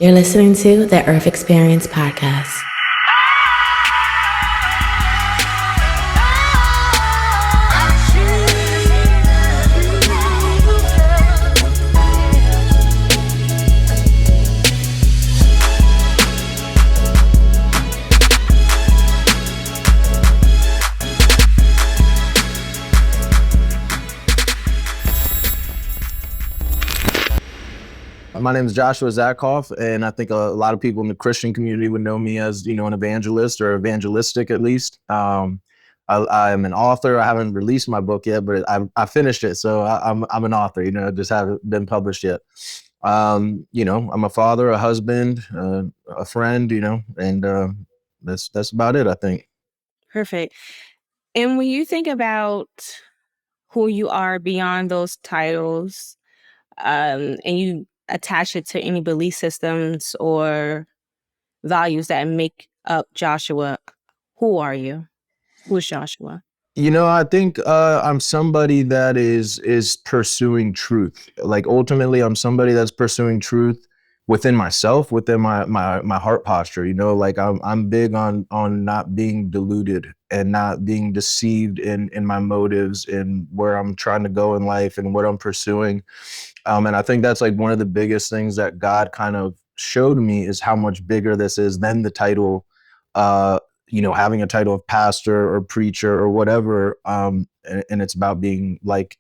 You're listening to the Earth Experience Podcast. My name is Joshua Zatkoff, and I think a lot of people in the Christian community would know me as, an evangelist or evangelistic at least. I am an author. I haven't released my book yet, but I finished it, so I'm an author. Just haven't been published yet. I'm a father, a husband, a friend. And that's about it, I think. Perfect. And when you think about who you are beyond those titles, and you attach it to any belief systems or values that make up Joshua, who are you? Who's Joshua? I think I'm somebody that is pursuing truth. Like ultimately, I'm somebody that's pursuing truth within myself, within my heart posture. Like I'm big on not being deluded and not being deceived in my motives and where I'm trying to go in life and what I'm pursuing. And I think that's like one of the biggest things that God kind of showed me is how much bigger this is than the title. Having a title of pastor or preacher or whatever, and it's about being like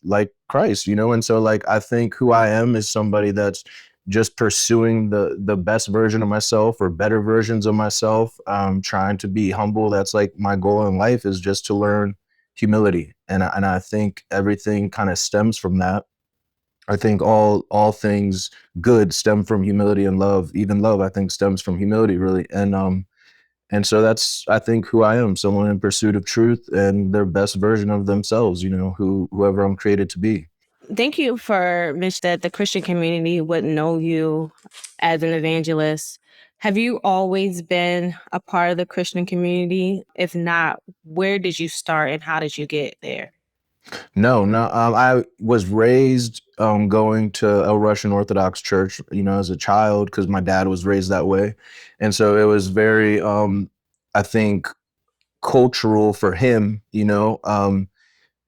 Christ, and so like I think who I am is somebody that's just pursuing the best version of myself or better versions of myself, trying to be humble. That's like my goal in life, is just to learn humility, and I think everything kind of stems from that. I think all things good stem from humility and love. Even love, I think, stems from humility, really. And so that's, I think, who I am, someone in pursuit of truth and their best version of themselves, whoever I'm created to be. Thank you for mentioning that the Christian community would know you as an evangelist. Have you always been a part of the Christian community? If not, where did you start and how did you get there? No. I was raised going to a Russian Orthodox church, as a child, because my dad was raised that way. And so it was very, I think, cultural for him,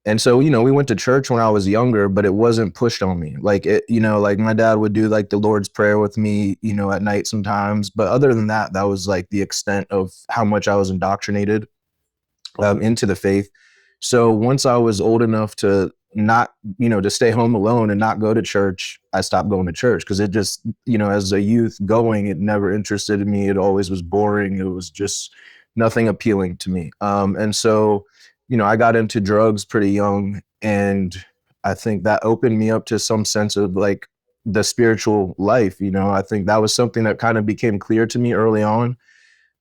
and so, we went to church when I was younger, but it wasn't pushed on me. Like like my dad would do like the Lord's Prayer with me, at night sometimes. But other than that, that was like the extent of how much I was indoctrinated into the faith. So once I was old enough to not, to stay home alone and not go to church, I stopped going to church because it just, as a youth going, it never interested me. It always was boring. It was just nothing appealing to me. And so, I got into drugs pretty young, and I think that opened me up to some sense of like the spiritual life. I think that was something that kind of became clear to me early on.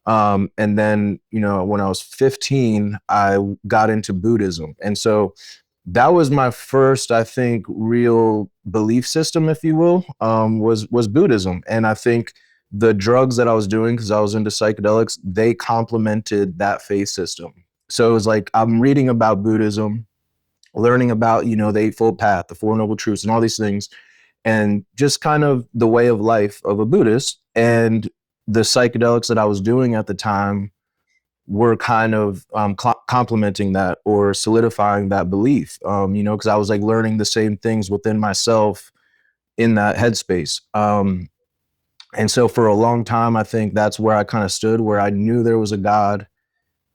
And then, when I was 15, I got into Buddhism. And so that was my first, I think, real belief system, if you will, was Buddhism. And I think the drugs that I was doing, because I was into psychedelics, they complemented that faith system. So it was like I'm reading about Buddhism, learning about, the Eightfold Path, the Four Noble Truths, and all these things, and just kind of the way of life of a Buddhist. And the psychedelics that I was doing at the time were kind of complementing that or solidifying that belief, because I was like learning the same things within myself in that headspace. And so for a long time, I think that's where I kind of stood, where I knew there was a God,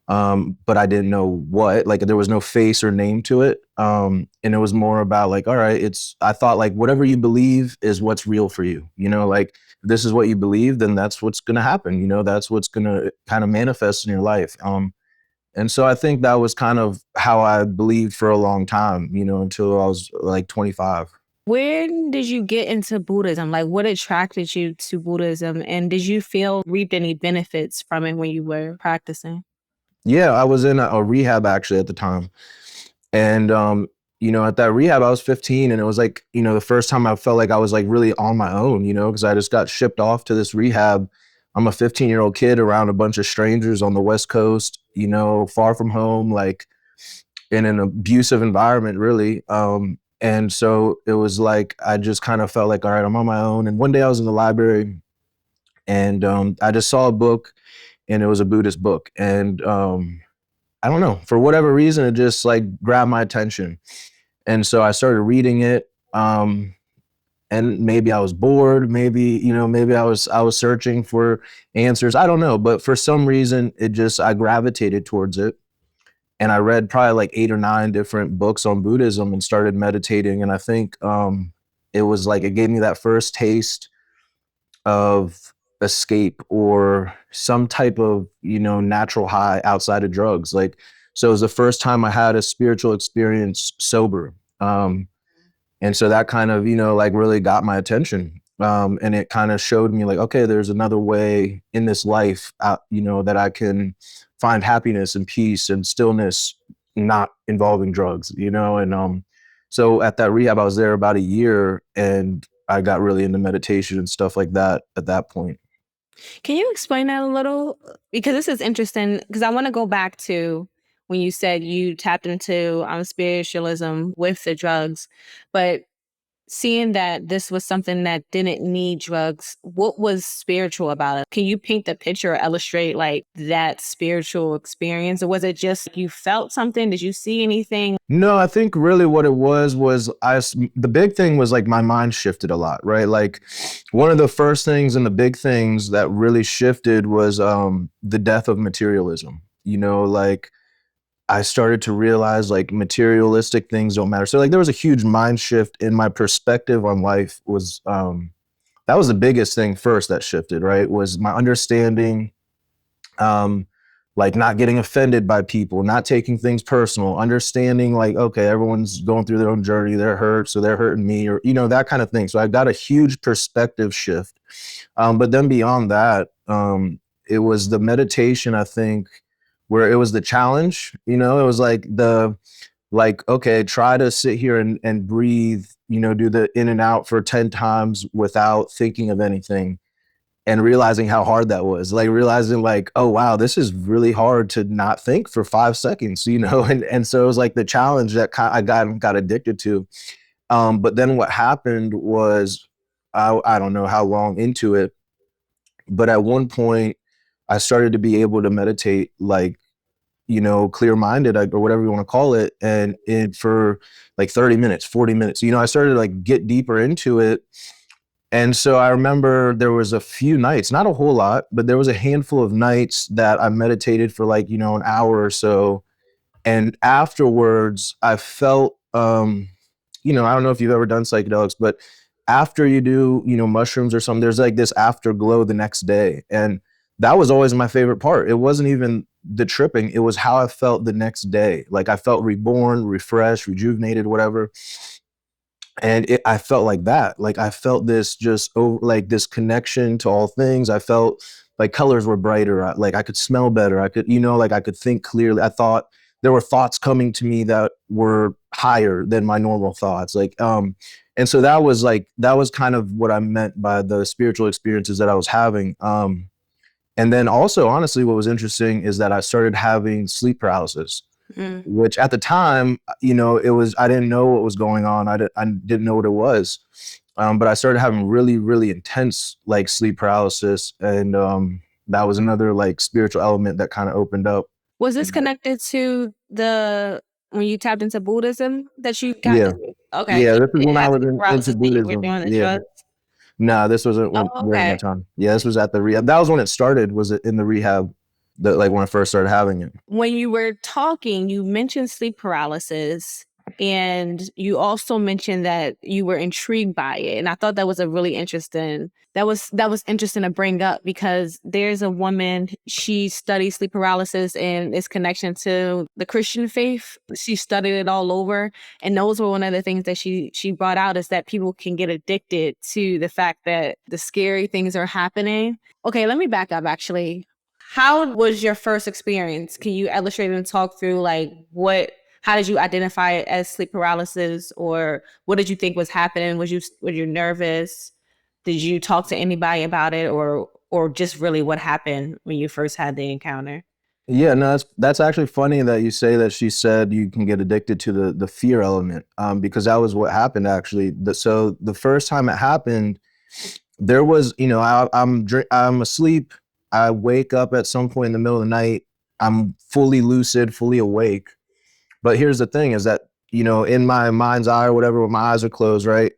but I didn't know what. Like there was no face or name to it, and it was more about like, all right, I thought like whatever you believe is what's real for you. Like if this is what you believe, then that's what's gonna happen. That's what's gonna kind of manifest in your life. And so I think that was kind of how I believed for a long time, until I was like 25. When did you get into Buddhism? Like, what attracted you to Buddhism? And did you reap any benefits from it when you were practicing? Yeah, I was in a rehab actually at the time. And, at that rehab, I was 15, and it was like, the first time I felt like I was like really on my own, because I just got shipped off to this rehab. I'm a 15-year-old kid around a bunch of strangers on the West Coast, far from home, like in an abusive environment, really. And so it was like, I just kind of felt like, all right, I'm on my own. And one day I was in the library And I just saw a book, and it was a Buddhist book. And I don't know, for whatever reason, it just like grabbed my attention. And so I started reading it. And maybe I was bored, maybe, maybe I was searching for answers. I don't know. But for some reason, I gravitated towards it. And I read probably like 8 or 9 different books on Buddhism and started meditating. And I think it was like it gave me that first taste of escape or some type of natural high outside of drugs. Like, so it was the first time I had a spiritual experience sober. And so that kind of like really got my attention. And it kind of showed me like, okay, there's another way in this life that I can find happiness and peace and stillness, not involving drugs. And so at that rehab, I was there about a year, and I got really into meditation and stuff like that at that point. Can you explain that a little? Because this is interesting, because I want to go back to when you said you tapped into spiritualism with the drugs, but seeing that this was something that didn't need drugs, what was spiritual about it? Can you paint the picture or illustrate like that spiritual experience? Or was it just you felt something? Did you see anything? No, I think really what it was the big thing was like my mind shifted a lot, right? Like one of the first things and the big things that really shifted was the death of materialism. Like I started to realize like materialistic things don't matter. So like there was a huge mind shift in my perspective on life. Was that was the biggest thing first that shifted, right? Was my understanding, like not getting offended by people, not taking things personal, understanding like, okay, everyone's going through their own journey, they're hurt, so they're hurting me, or that kind of thing. So I got a huge perspective shift. But then beyond that, it was the meditation, I think, where it was the challenge. It was like, okay, try to sit here and breathe, do the in and out for 10 times without thinking of anything, and realizing how hard that was, like realizing like, oh, wow, this is really hard to not think for 5 seconds, and so it was like the challenge that I got addicted to. But then what happened was, I don't know how long into it, but at one point I started to be able to meditate, like, clear-minded, or whatever you want to call it. And for like 30 minutes, 40 minutes, I started to like get deeper into it. And so I remember there was a few nights, not a whole lot, but there was a handful of nights that I meditated for like, an hour or so. And afterwards I felt, I don't know if you've ever done psychedelics, but after you do, mushrooms or something, there's like this afterglow the next day. And that was always my favorite part. It wasn't even the tripping. It was how I felt the next day. Like I felt reborn, refreshed, rejuvenated, whatever. And I felt like that. Like I felt this like this connection to all things. I felt like colors were brighter. Like I could smell better. I could, like I could think clearly. I thought there were thoughts coming to me that were higher than my normal thoughts. And so that was kind of what I meant by the spiritual experiences that I was having. And then also, honestly, what was interesting is that I started having sleep paralysis, which at the time, I didn't know what was going on. I didn't know what it was. But I started having really, really intense like sleep paralysis. And that was another like spiritual element that kind of opened up. Was this connected to when you tapped into Buddhism that you got? Yeah. Okay. Yeah, this is when I was Paralysis into that you were Buddhism. doing the Yeah. drugs? No, this wasn't during that time. Yeah, this was at the rehab. That was when it started, was it in the rehab, like when I first started having it. When you were talking, you mentioned sleep paralysis, and you also mentioned that you were intrigued by it. And I thought that was a really interesting, that was interesting to bring up, because there's a woman, she studies sleep paralysis and its connection to the Christian faith. She studied it all over. And those were one of the things that she brought out, is that people can get addicted to the fact that the scary things are happening. Okay, let me back up actually. How was your first experience? Can you illustrate and talk through like how did you identify it as sleep paralysis, or what did you think was happening? Were you nervous? Did you talk to anybody about it, or just really what happened when you first had the encounter? Yeah, no, that's actually funny that you say that she said you can get addicted to the fear element, because that was what happened actually. So the first time it happened, there was, I'm asleep. I wake up at some point in the middle of the night. I'm fully lucid, fully awake. But here's the thing: is that in my mind's eye or whatever, when my eyes are closed, right?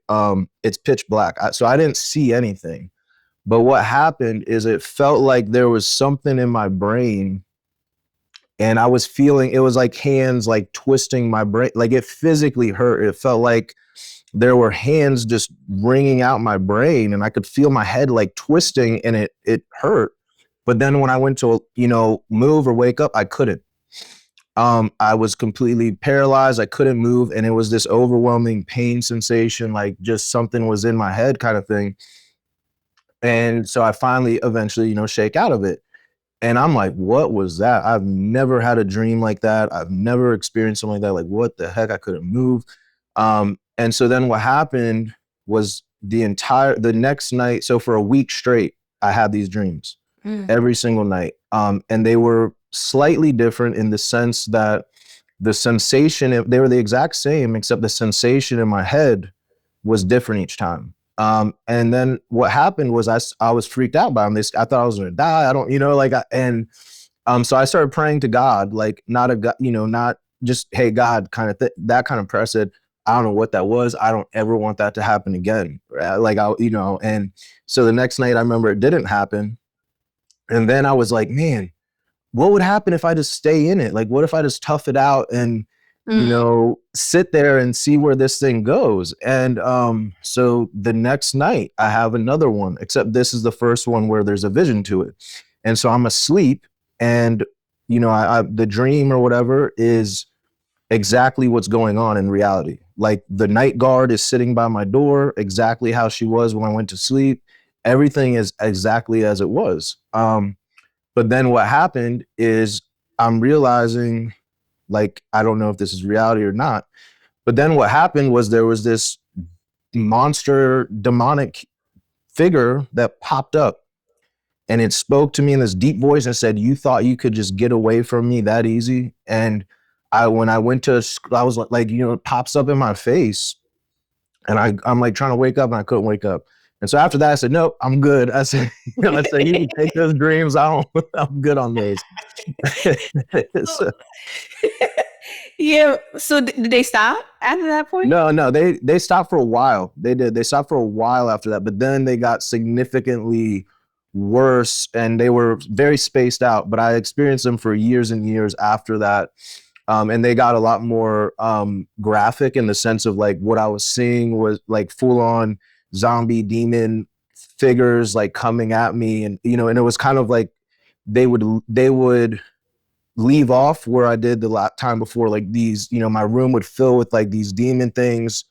It's pitch black, so I didn't see anything. But what happened is it felt like there was something in my brain, and I was feeling it was like hands like twisting my brain, like it physically hurt. It felt like there were hands just wringing out my brain, and I could feel my head like twisting, and it hurt. But then when I went to move or wake up, I couldn't. I was completely paralyzed. I couldn't move, and it was this overwhelming pain sensation, like just something was in my head, kind of thing. And so I finally, eventually, shake out of it. And I'm like, what was that? I've never had a dream like that. I've never experienced something like that. Like, what the heck? I couldn't move. And so then what happened was the next night. So for a week straight, I had these dreams every single night. And they were slightly different in the sense that the sensation, they were the exact same, except the sensation in my head was different each time. And then what happened was I was freaked out by them. I thought I was going to die. I don't, so I started praying to God, like not a God, not just, hey, God, kind of that kind of prayer. I said, I don't know what that was. I don't ever want that to happen again. And so the next night I remember it didn't happen. And then I was like, man, what would happen if I just stay in it? Like, what if I just tough it out and, sit there and see where this thing goes? And so the next night I have another one, except this is the first one where there's a vision to it. And so I'm asleep, and, the dream or whatever is exactly what's going on in reality. Like the night guard is sitting by my door, exactly how she was when I went to sleep. Everything is exactly as it was. But then what happened is I'm realizing, like, I don't know if this is reality or not. But then what happened was there was this monster demonic figure that popped up, and it spoke to me in this deep voice and said, you thought you could just get away from me that easy? And when I went to, I was like, it pops up in my face, and I'm like trying to wake up, and I couldn't wake up. And so after that, I said, nope, I'm good. I said, you can take those dreams. I'm good on those. So, Yeah. So did they stop after that point? no, they stopped for a while. They did. They stopped for a while after that, but then they got significantly worse, and they were very spaced out. But I experienced them for years and years after that. And they got a lot more graphic in the sense of like what I was seeing was like full on zombie demon figures like coming at me, and and it was kind of like they would leave off where I did the time before, like these, my room would fill with like these demon things,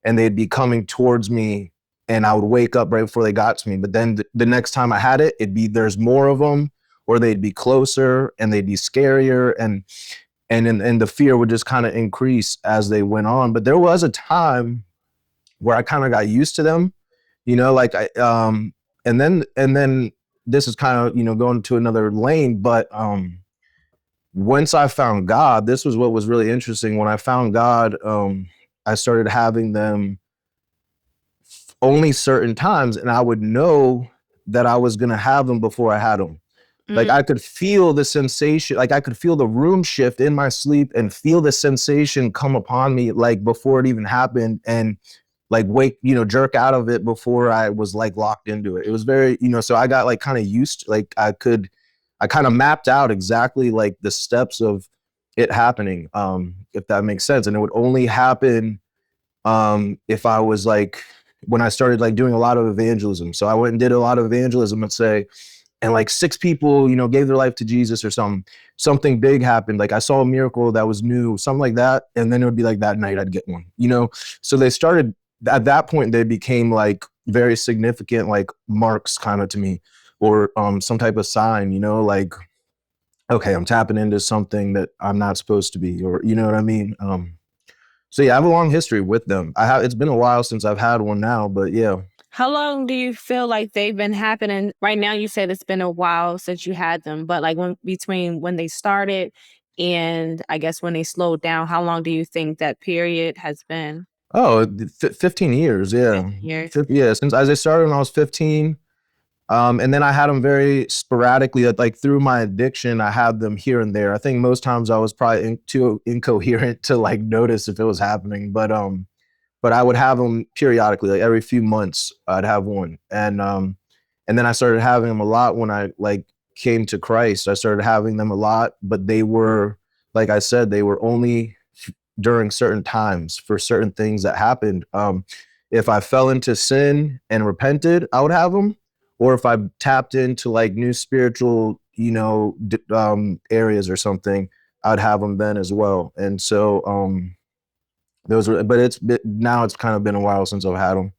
and they'd be coming towards me, and I would wake up right before they got to me. But then the next time I had it, there's more of them, or they'd be closer and they'd be scarier, and the fear would just kind of increase as they went on. But there was a time where I kind of got used to them, like and then this is kind of, going to another lane, but once I found God, this was what was really interesting. When I found God, I started having them only certain times, and I would know that I was going to have them before I had them. Like I could feel the sensation, like I could feel the room shift in my sleep and feel the sensation come upon me, like before it even happened, and like jerk out of it before I was like locked into it. It was very, so I got like kind of used to, like I kind of mapped out exactly like the steps of it happening, if that makes sense. And it would only happen if I was like, when I started like doing a lot of evangelism. So I went and did a lot of evangelism, let's say, and like 6 people, gave their life to Jesus or something big happened. Like I saw a miracle that was new, something like that. And then it would be like that night I'd get one, So they started, at that point, they became like very significant, like marks kind of to me, or some type of sign, like, okay, I'm tapping into something that I'm not supposed to be, or, you know what I mean? So yeah, I have a long history with them. It's been a while since I've had one now, but yeah. How long do you feel like they've been happening? Right now, you said it's been a while since you had them, but like between when they started and I guess when they slowed down, how long do you think that period has been? Oh, 15 years. Yeah. Years. Yeah. Since as I started when I was 15. And then I had them very sporadically, like through my addiction, I had them here and there. I think most times I was probably too incoherent to like notice if it was happening, but I would have them periodically, like every few months, I'd have one. And then I started having them a lot when I like came to Christ. I started having them a lot, but they were, like I said, they were only during certain times for certain things that happened. If I fell into sin and repented, I would have them, or if I tapped into like new spiritual, areas or something, I'd have them then as well. And so, those were, but now it's kind of been a while since I've had them.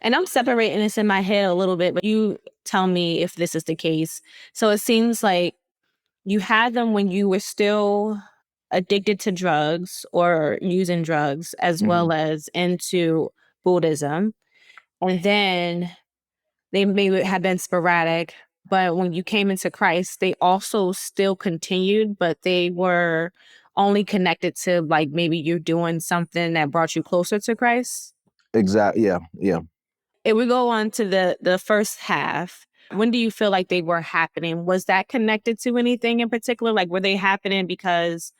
And I'm separating this in my head a little bit, but you tell me if this is the case. So it seems like you had them when you were still addicted to drugs or using drugs, as Mhm. well as into Buddhism. And then they may have been sporadic, but when you came into Christ, they also still continued, but they were only connected to like maybe you doing something that brought you closer to Christ. Exactly. Yeah. Yeah. If we go on to the first half, when do you feel like they were happening? Was that connected to anything in particular? Like, were they happening because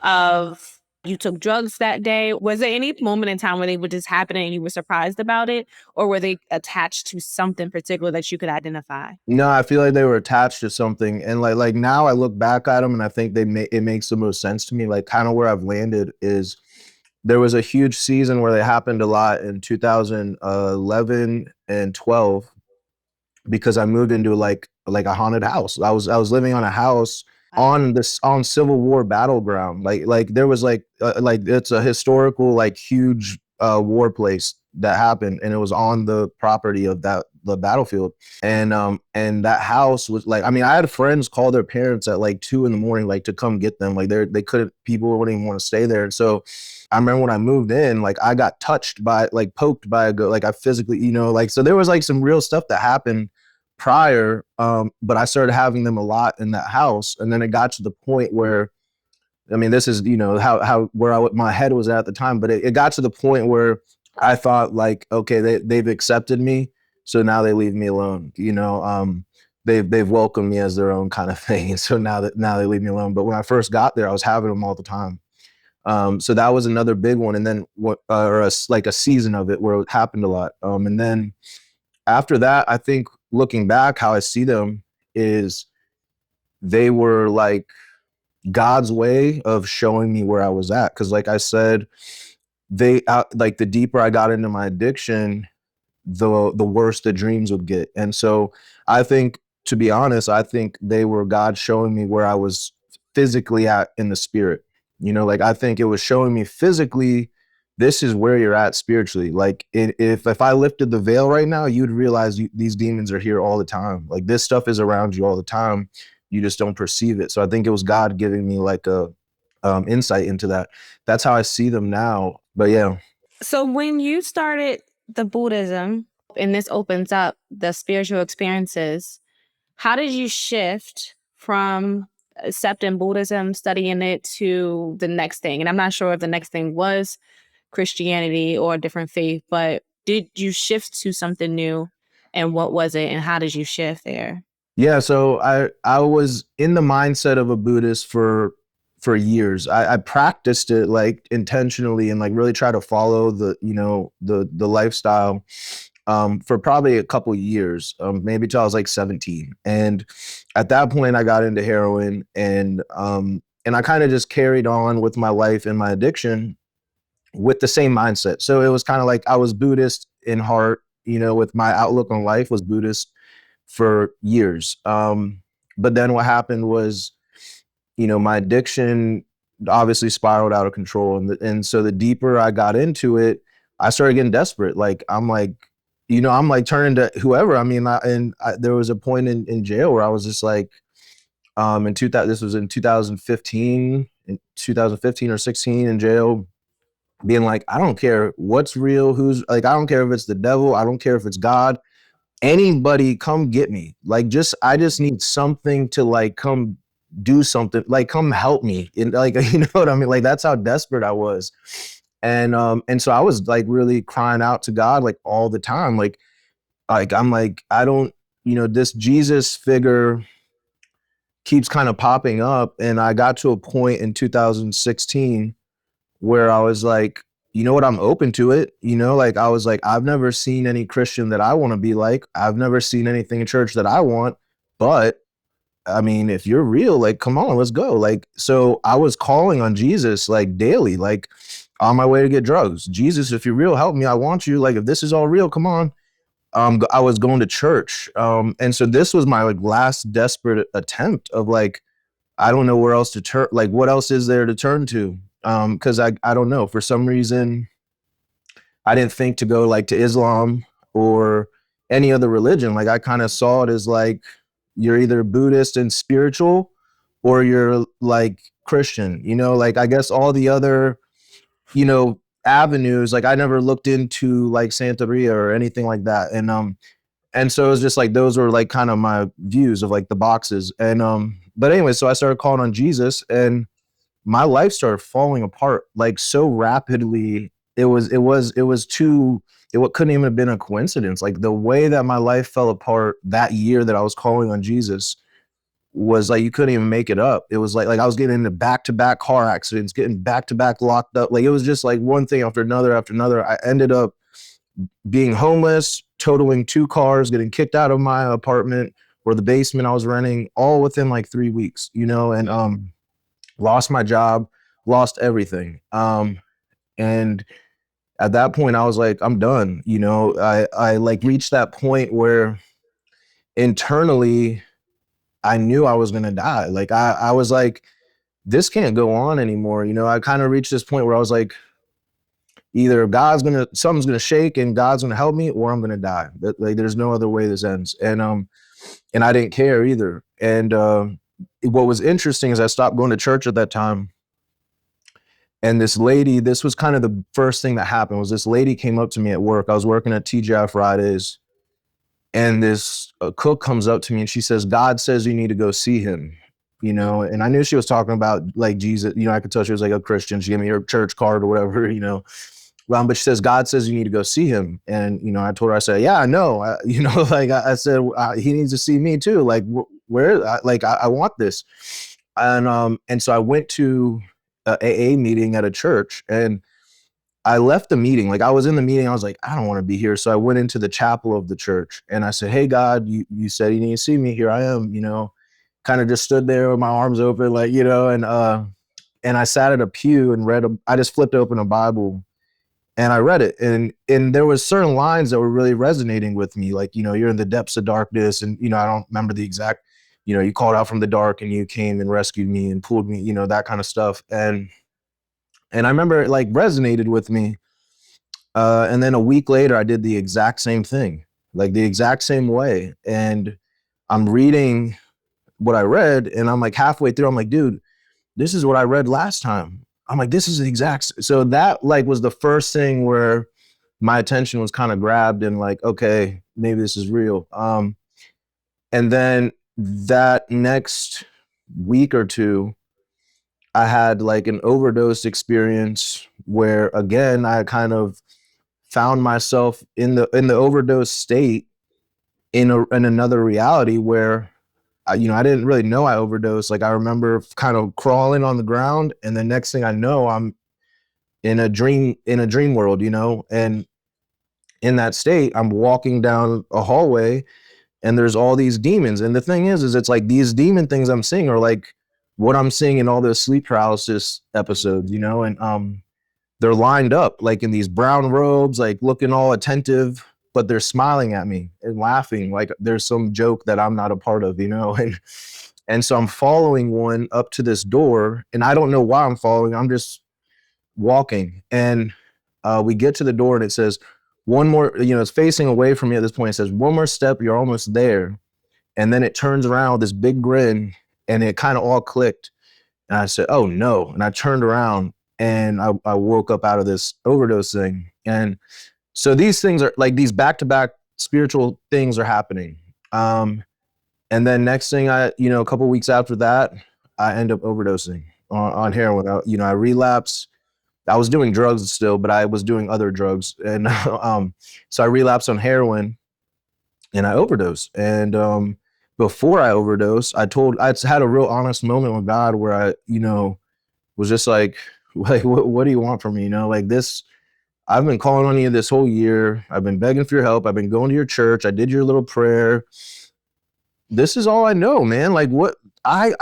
of you took drugs that day? Was there any moment in time where they were just happening and you were surprised about it? Or were they attached to something particular that you could identify? No, I feel like they were attached to something, and like now I look back at them, and I think it makes the most sense to me. Like kind of where I've landed is there was a huge season where they happened a lot in 2011 and 12 because I moved into like a haunted house. I was living on a house on Civil War battleground. Like there was like it's a historical like huge war place that happened, and it was on the property of the battlefield. And that house was like, I mean, I had friends call their parents at like 2 a.m, like to come get them. Like they couldn't, people wouldn't even want to stay there. And so I remember when I moved in, like I got touched by, like poked by a ghost, like I physically, like, so there was like some real stuff that happened prior. But I started having them a lot in that house. And then it got to the point where, I mean, this is, how where my head was at the time, but it got to the point where I thought like, okay, they've accepted me. So now they leave me alone, they've welcomed me as their own kind of thing. And so now they leave me alone. But when I first got there, I was having them all the time. So that was another big one. And then like a season of it where it happened a lot. And then after that, I think looking back, how I see them is they were like God's way of showing me where I was at. Cause like I said, like the deeper I got into my addiction, the worse the dreams would get. And so I think, to be honest, I think they were God showing me where I was physically at in the spirit. Like I think it was showing me physically, this is where you're at spiritually. Like if I lifted the veil right now, you'd realize these demons are here all the time. Like this stuff is around you all the time. You just don't perceive it. So I think it was God giving me like a insight into that. That's how I see them now. But yeah. So when you started the Buddhism, and this opens up the spiritual experiences, how did you shift from accepting Buddhism, studying it, to the next thing? And I'm not sure if the next thing was Christianity or a different faith, but did you shift to something new? And what was it? And how did you shift there? Yeah, so I was in the mindset of a Buddhist for years. I practiced it like intentionally and like really try to follow the lifestyle for probably a couple years, maybe till I was like 17. And at that point, I got into heroin, and I kind of just carried on with my life and my addiction with the same mindset. So it was kind of like I was Buddhist in heart, with my outlook on life was Buddhist for years. But then what happened was, my addiction obviously spiraled out of control. And so the deeper I got into it, I started getting desperate. Like, I'm like turning to whoever. I mean, there was a point in jail where I was just like, this was in 2015 or 16 in jail, being like, I don't care what's real, who's like, I don't care if it's the devil, I don't care if it's God, anybody come get me. Like, I just need something to like come do something, like come help me. And like, you know what I mean? Like that's how desperate I was. And so I was like really crying out to God like all the time. Like I'm like, I don't, this Jesus figure keeps kind of popping up. And I got to a point in 2016 where I was like, you know what, I'm open to it. Like I was like, I've never seen any Christian that I want to be like. I've never seen anything in church that I want. But I mean, if you're real, like, come on, let's go. Like, so I was calling on Jesus like daily, like on my way to get drugs. Jesus, if you're real, help me. I want you. Like, if this is all real, come on. I was going to church. And so this was my like last desperate attempt of like, I don't know where else to turn. Like, what else is there to turn to? Cause I don't know, for some reason, I didn't think to go like to Islam or any other religion. Like I kind of saw it as like, you're either Buddhist and spiritual or you're like Christian, like I guess all the other, avenues, like I never looked into like Santeria or anything like that. And so it was just like, those were like kind of my views of like the boxes. But anyway, so I started calling on Jesus and my life started falling apart like so rapidly. It couldn't even have been a coincidence. Like the way that my life fell apart that year that I was calling on Jesus was like, you couldn't even make it up. It was like I was getting into back-to-back car accidents, getting back-to-back locked up. Like it was just like one thing after another after another. I ended up being homeless, totaling 2 cars, getting kicked out of my apartment or the basement I was renting, all within like 3 weeks, and lost my job, lost everything. And at that point I was like, I'm done. I like reached that point where internally I knew I was gonna die. Like I was like, this can't go on anymore. I kind of reached this point where I was like, either something's gonna shake and God's gonna help me, or I'm gonna die. Like there's no other way this ends. And I didn't care either. And what was interesting is I stopped going to church at that time. And this lady, this was kind of the first thing that happened, was this lady came up to me at work. I was working at TGI Fridays, and this cook comes up to me and she says, God says you need to go see him, and I knew she was talking about like Jesus. I could tell she was like a Christian. She gave me her church card or whatever, but she says, God says you need to go see him. And, I told her, I said, yeah, I know, like I said, he needs to see me too. Like where, like, I want this. And so I went to a AA meeting at a church, and I left the meeting. Like I was in the meeting, I was like, I don't want to be here. So I went into the chapel of the church and I said, hey God, you said you need to see me. Here I am, kind of just stood there with my arms open, like, and I sat at a pew and I just flipped open a Bible and I read it. And there was certain lines that were really resonating with me. Like, you're in the depths of darkness. And, I don't remember the exact, you called out from the dark and you came and rescued me and pulled me, that kind of stuff. And I remember it like resonated with me. And then a week later, I did the exact same thing, like the exact same way. And I'm reading what I read, and I'm like halfway through, I'm like, dude, this is what I read last time. I'm like, this is the exact. So that like was the first thing where my attention was kind of grabbed and like, okay, maybe this is real. And then that next week or two, I had like an overdose experience where again, I kind of found myself in the overdose state in another reality where I didn't really know I overdosed. Like I remember kind of crawling on the ground, and the next thing I know, I'm in a dream world, and in that state, I'm walking down a hallway and there's all these demons. And the thing is it's like these demon things I'm seeing are like what I'm seeing in all those sleep paralysis episodes, and they're lined up like in these brown robes, like looking all attentive, but they're smiling at me and laughing like there's some joke that I'm not a part of, and so I'm following one up to this door, and I don't know why I'm following. I'm just walking, and we get to the door, and it says one more. It's facing away from me at this point. It says one more step, you're almost there, and then it turns around with this big grin, and it kind of all clicked. And I said, oh no. And I turned around and I woke up out of this overdose thing. And so these things are like these back-to-back spiritual things are happening. And then next thing a couple of weeks after that, I end up overdosing on heroin. I relapse. I was doing drugs still, but I was doing other drugs. And so I relapsed on heroin and I overdosed. And before I overdosed, I had a real honest moment with God where I, was just like, what do you want from me? Like this, I've been calling on you this whole year. I've been begging for your help. I've been going to your church. I did your little prayer. This is all I know, man. Like what I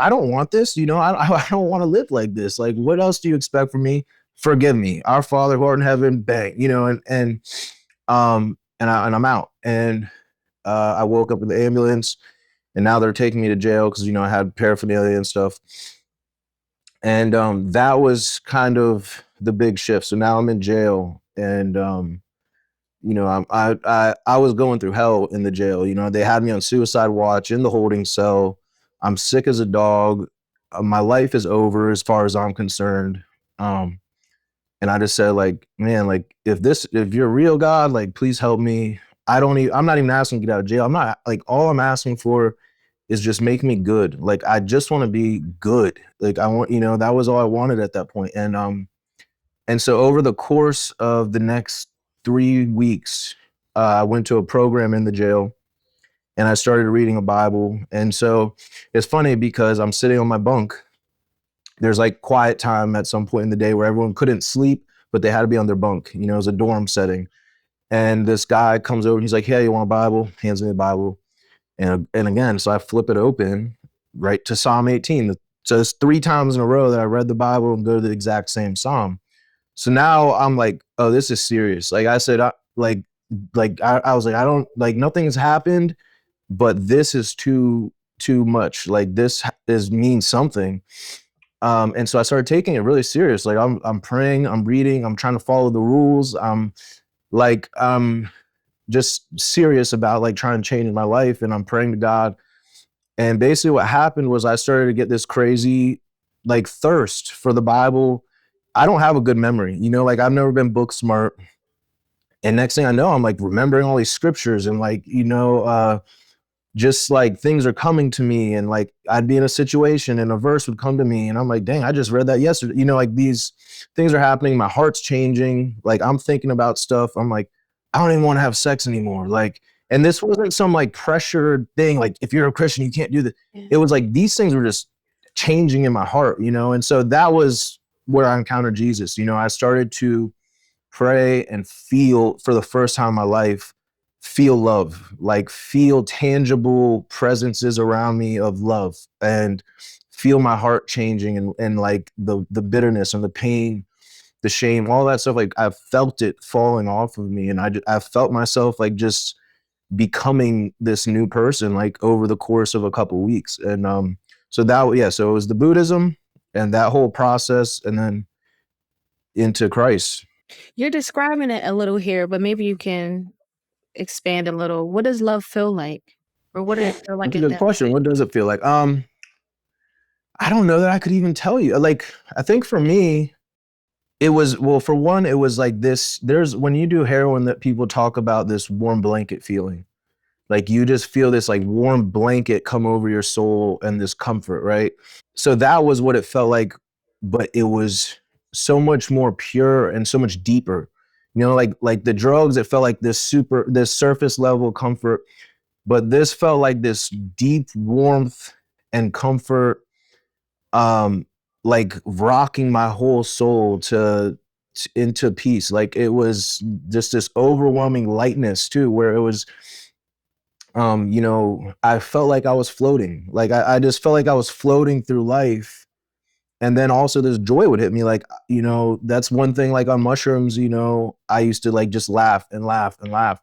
don't want this, I don't want to live like this. Like, what else do you expect from me? Forgive me. Our Father who art in heaven, bang, and I'm out. And I woke up in the ambulance and now they're taking me to jail because, I had paraphernalia and stuff. And that was kind of the big shift. So now I'm in jail and I was going through hell in the jail. They had me on suicide watch in the holding cell. I'm sick as a dog. My life is over as far as I'm concerned. And I just said, like, man, like if you're a real God, like, please help me. I'm not even asking to get out of jail. I'm not like, all I'm asking for is just make me good. Like, I just want to be good. Like I want, that was all I wanted at that point. And so over the course of the next 3 weeks, I went to a program in the jail and I started reading a Bible. And so it's funny because I'm sitting on my bunk. There's like quiet time at some point in the day where everyone couldn't sleep, but they had to be on their bunk. It was a dorm setting. And this guy comes over and he's like, hey, you want a Bible? Hands me the Bible. And again, so I flip it open right to Psalm 18. So it's 3 times in a row that I read the Bible and go to the exact same Psalm. So now I'm like, oh, this is serious. Like I said, I was like, I don't like, nothing's happened, but this is too much. Like this means something. And so I started taking it really serious. Like I'm praying, I'm reading, I'm trying to follow the rules. I'm just serious about like trying to change my life, and I'm praying to God. And basically what happened was I started to get this crazy like thirst for the Bible. I don't have a good memory, like I've never been book smart. And next thing I know, I'm like remembering all these scriptures and like, just like things are coming to me, and like I'd be in a situation and a verse would come to me and I'm like, dang, I just read that yesterday. Like these things are happening. My heart's changing. Like I'm thinking about stuff. I'm like, I don't even want to have sex anymore. Like, and this wasn't some like pressured thing. Like if you're a Christian, you can't do that. It was like these things were just changing in my heart, and so that was where I encountered Jesus. I started to pray and feel for the first time in my life, feel love, like feel tangible presences around me of love, and feel my heart changing, and like the bitterness and the pain, the shame, all that stuff. Like I felt it falling off of me, and I felt myself like just becoming this new person like over the course of a couple of weeks. And so it was the Buddhism and that whole process, and then into Christ. You're describing it a little here, but maybe you can expand a little. What does love feel like? Or what does it feel like That's a at good that question. point? What does it feel like? I don't know that I could even tell you. Like, I think for me, it was, well, for one, it was like this. When you do heroin, that people talk about this warm blanket feeling. Like you just feel this like warm blanket come over your soul and this comfort, right? So that was what it felt like, but it was so much more pure and so much deeper. Like the drugs, it felt like this surface level comfort, but this felt like this deep warmth and comfort, like rocking my whole soul into peace. Like it was just this overwhelming lightness too, where it was, I felt like I was floating. Like I just felt like I was floating through life. And then also this joy would hit me. Like, that's one thing, like on mushrooms, I used to like just laugh and laugh and laugh.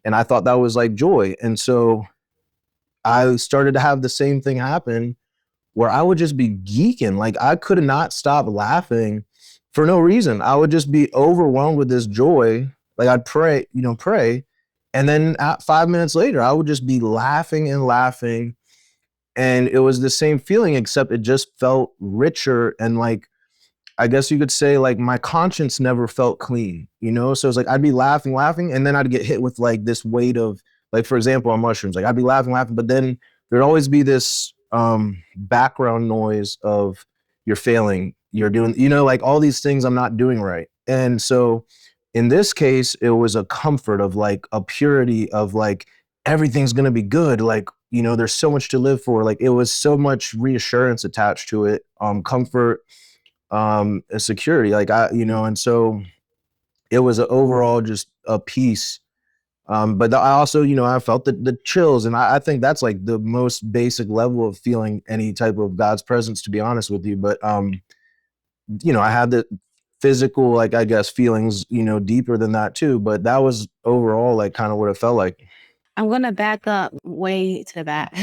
And I thought that was like joy. And so I started to have the same thing happen where I would just be geeking. Like I could not stop laughing for no reason. I would just be overwhelmed with this joy. Like I'd pray. And then 5 minutes later, I would just be laughing and laughing. And it was the same feeling, except it just felt richer. And like, I guess you could say like my conscience never felt clean, So it's like, I'd be laughing, and then I'd get hit with like this weight of, like, for example, on mushrooms, like I'd be laughing, but then there'd always be this background noise of you're failing, you're doing, like all these things I'm not doing right. And so in this case, it was a comfort of like a purity of like, everything's going to be good. Like, there's so much to live for. Like, it was so much reassurance attached to it, comfort, and security. Like, and so it was overall just a peace. But I also, I felt the chills, and I think that's like the most basic level of feeling any type of God's presence, to be honest with you. But I had the physical, like, I guess, feelings, deeper than that too. But that was overall like kind of what it felt like. I'm going to back up way to that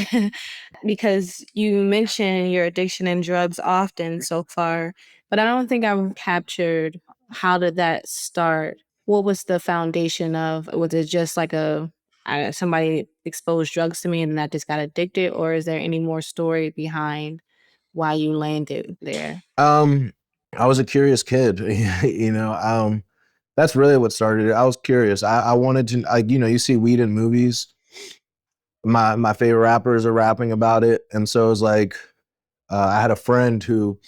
because you mentioned your addiction and drugs often so far, but I don't think I've captured how did that start? What was the foundation of? Was it just like somebody exposed drugs to me and then I just got addicted, or is there any more story behind why you landed there? I was a curious kid, that's really what started it. I was curious. I wanted to, like, you see weed in movies. My favorite rappers are rapping about it, and so it was like, I had a friend who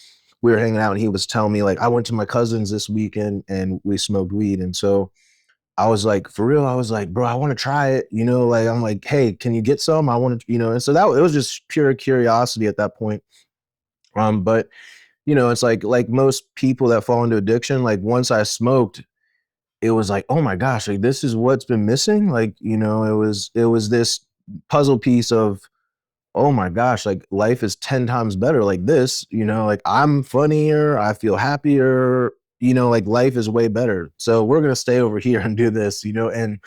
we were hanging out, and he was telling me like, I went to my cousin's this weekend and we smoked weed, and so I was like, for real, I was like, bro, I want to try it, like, I'm like, hey, can you get some? I want to, and so that it was just pure curiosity at that point. But it's like most people that fall into addiction, like once I smoked, it was like, oh my gosh, like this is what's been missing. Like, it was this puzzle piece of, oh my gosh, like life is 10 times better like this, like I'm funnier, I feel happier, like life is way better. So we're gonna stay over here and do this, and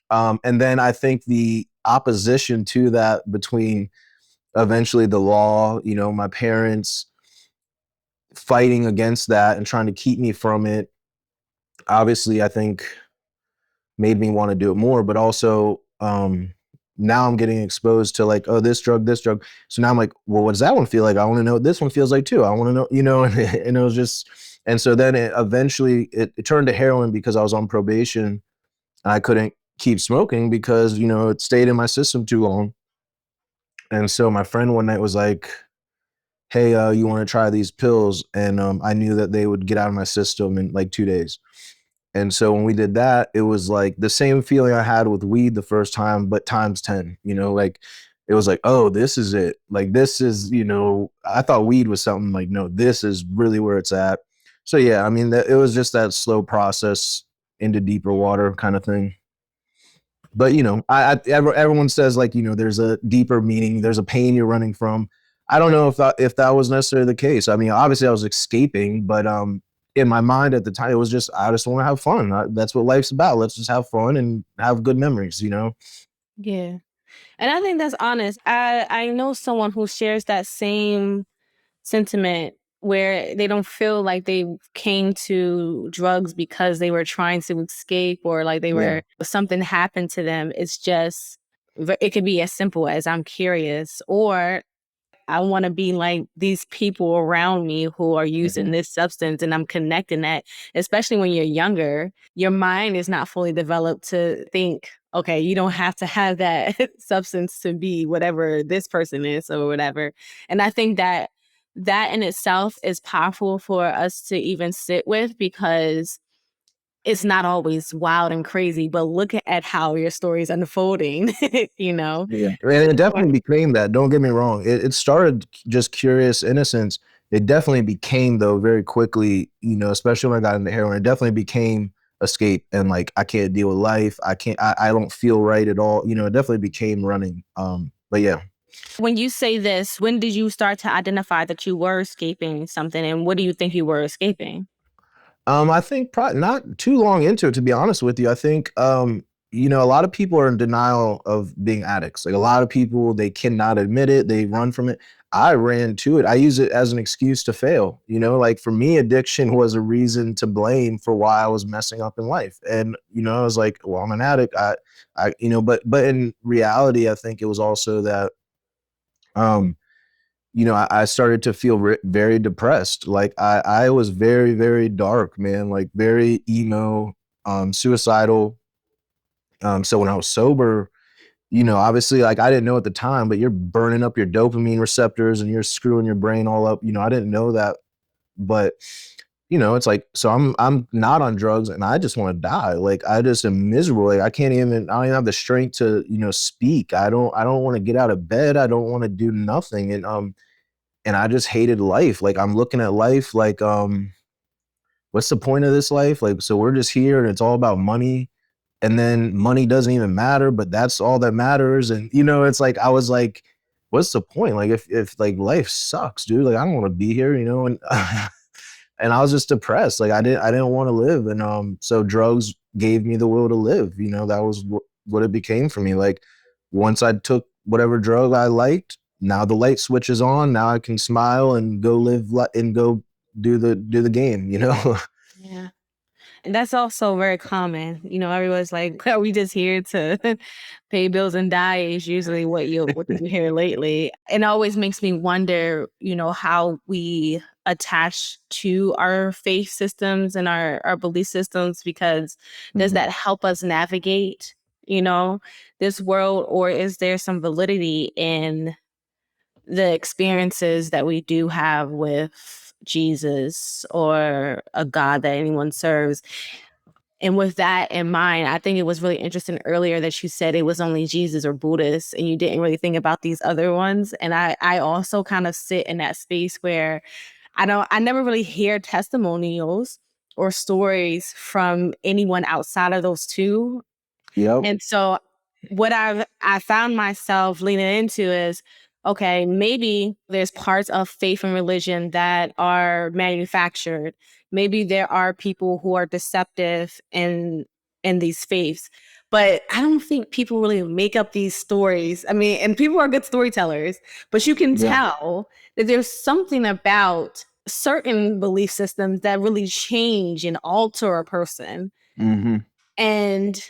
then I think the opposition to that between eventually the law, my parents fighting against that and trying to keep me from it, obviously I think made me want to do it more. But also, now I'm getting exposed to like, oh, this drug, this drug. So now I'm like, well, what does that one feel like? I want to know what this one feels like too. I want to know, and it was just, and so then it eventually it turned to heroin because I was on probation and I couldn't keep smoking because, it stayed in my system too long. And so my friend one night was like, hey, you want to try these pills? And I knew that they would get out of my system in like 2 days. And so when we did that, it was like the same feeling I had with weed the first time, but times 10, like it was like, oh, this is it. Like, this is, I thought weed was something like, no, this is really where it's at. So yeah, I mean, it was just that slow process into deeper water kind of thing. But everyone says like, there's a deeper meaning, there's a pain you're running from. I don't know if that was necessarily the case. I mean, obviously I was escaping, but in my mind at the time, it was just, I just want to have fun. That's what life's about. Let's just have fun and have good memories. Yeah. And I think that's honest. I know someone who shares that same sentiment where they don't feel like they came to drugs because they were trying to escape or like Yeah. something happened to them. It's just, it could be as simple as I'm curious, or I want to be like these people around me who are using this substance, and I'm connecting that, especially when you're younger, your mind is not fully developed to think, okay, you don't have to have that substance to be whatever this person is or whatever. And I think that that in itself is powerful for us to even sit with, because it's not always wild and crazy, but look at how your story is unfolding, you know? Yeah. And it definitely became that. Don't get me wrong. It started just curious innocence. It definitely became, though, very quickly, especially when I got into heroin, it definitely became escape and like, I can't deal with life. I don't feel right at all. It definitely became running. But yeah. When you say this, when did you start to identify that you were escaping something, and what do you think you were escaping? I think probably not too long into it, to be honest with you. I think, a lot of people are in denial of being addicts. Like a lot of people, they cannot admit it. They run from it. I ran to it. I use it as an excuse to fail. Like for me, addiction was a reason to blame for why I was messing up in life. And, I was like, well, I'm an addict. But in reality, I think it was also that, um, I started to feel very depressed. Like I was very, very dark, man, like very emo, suicidal. So when I was sober, obviously like I didn't know at the time, but you're burning up your dopamine receptors and you're screwing your brain all up. I didn't know that But it's like, so I'm not on drugs and I just want to die. Like I just am miserable. Like I don't even have the strength to, speak. I don't want to get out of bed. I don't want to do nothing. And I just hated life. Like I'm looking at life like, what's the point of this life? Like, so we're just here and it's all about money. And then money doesn't even matter, but that's all that matters. And it's like I was like, what's the point? Like if like life sucks, dude, like I don't want to be here, and and I was just depressed. Like I didn't want to live. And so drugs gave me the will to live. That was what it became for me. Like once I took whatever drug I liked, now the light switches on. Now I can smile and go live and go do the game, Yeah. And that's also very common. Everyone's like, are we just here to pay bills and die is usually what you hear lately. It always makes me wonder, how we attach to our faith systems and our belief systems, because does Mhm. that help us navigate, this world, or is there some validity in the experiences that we do have with Jesus or a God that anyone serves? And with that in mind, I think it was really interesting earlier that you said it was only Jesus or Buddhists and you didn't really think about these other ones. And I also kind of sit in that space where I never really hear testimonials or stories from anyone outside of those two. Yep. And so what I found myself leaning into is, okay, maybe there's parts of faith and religion that are manufactured. Maybe there are people who are deceptive in these faiths. But I don't think people really make up these stories. I mean, and people are good storytellers, but you can Yeah. tell that there's something about certain belief systems that really change and alter a person. Hmm. And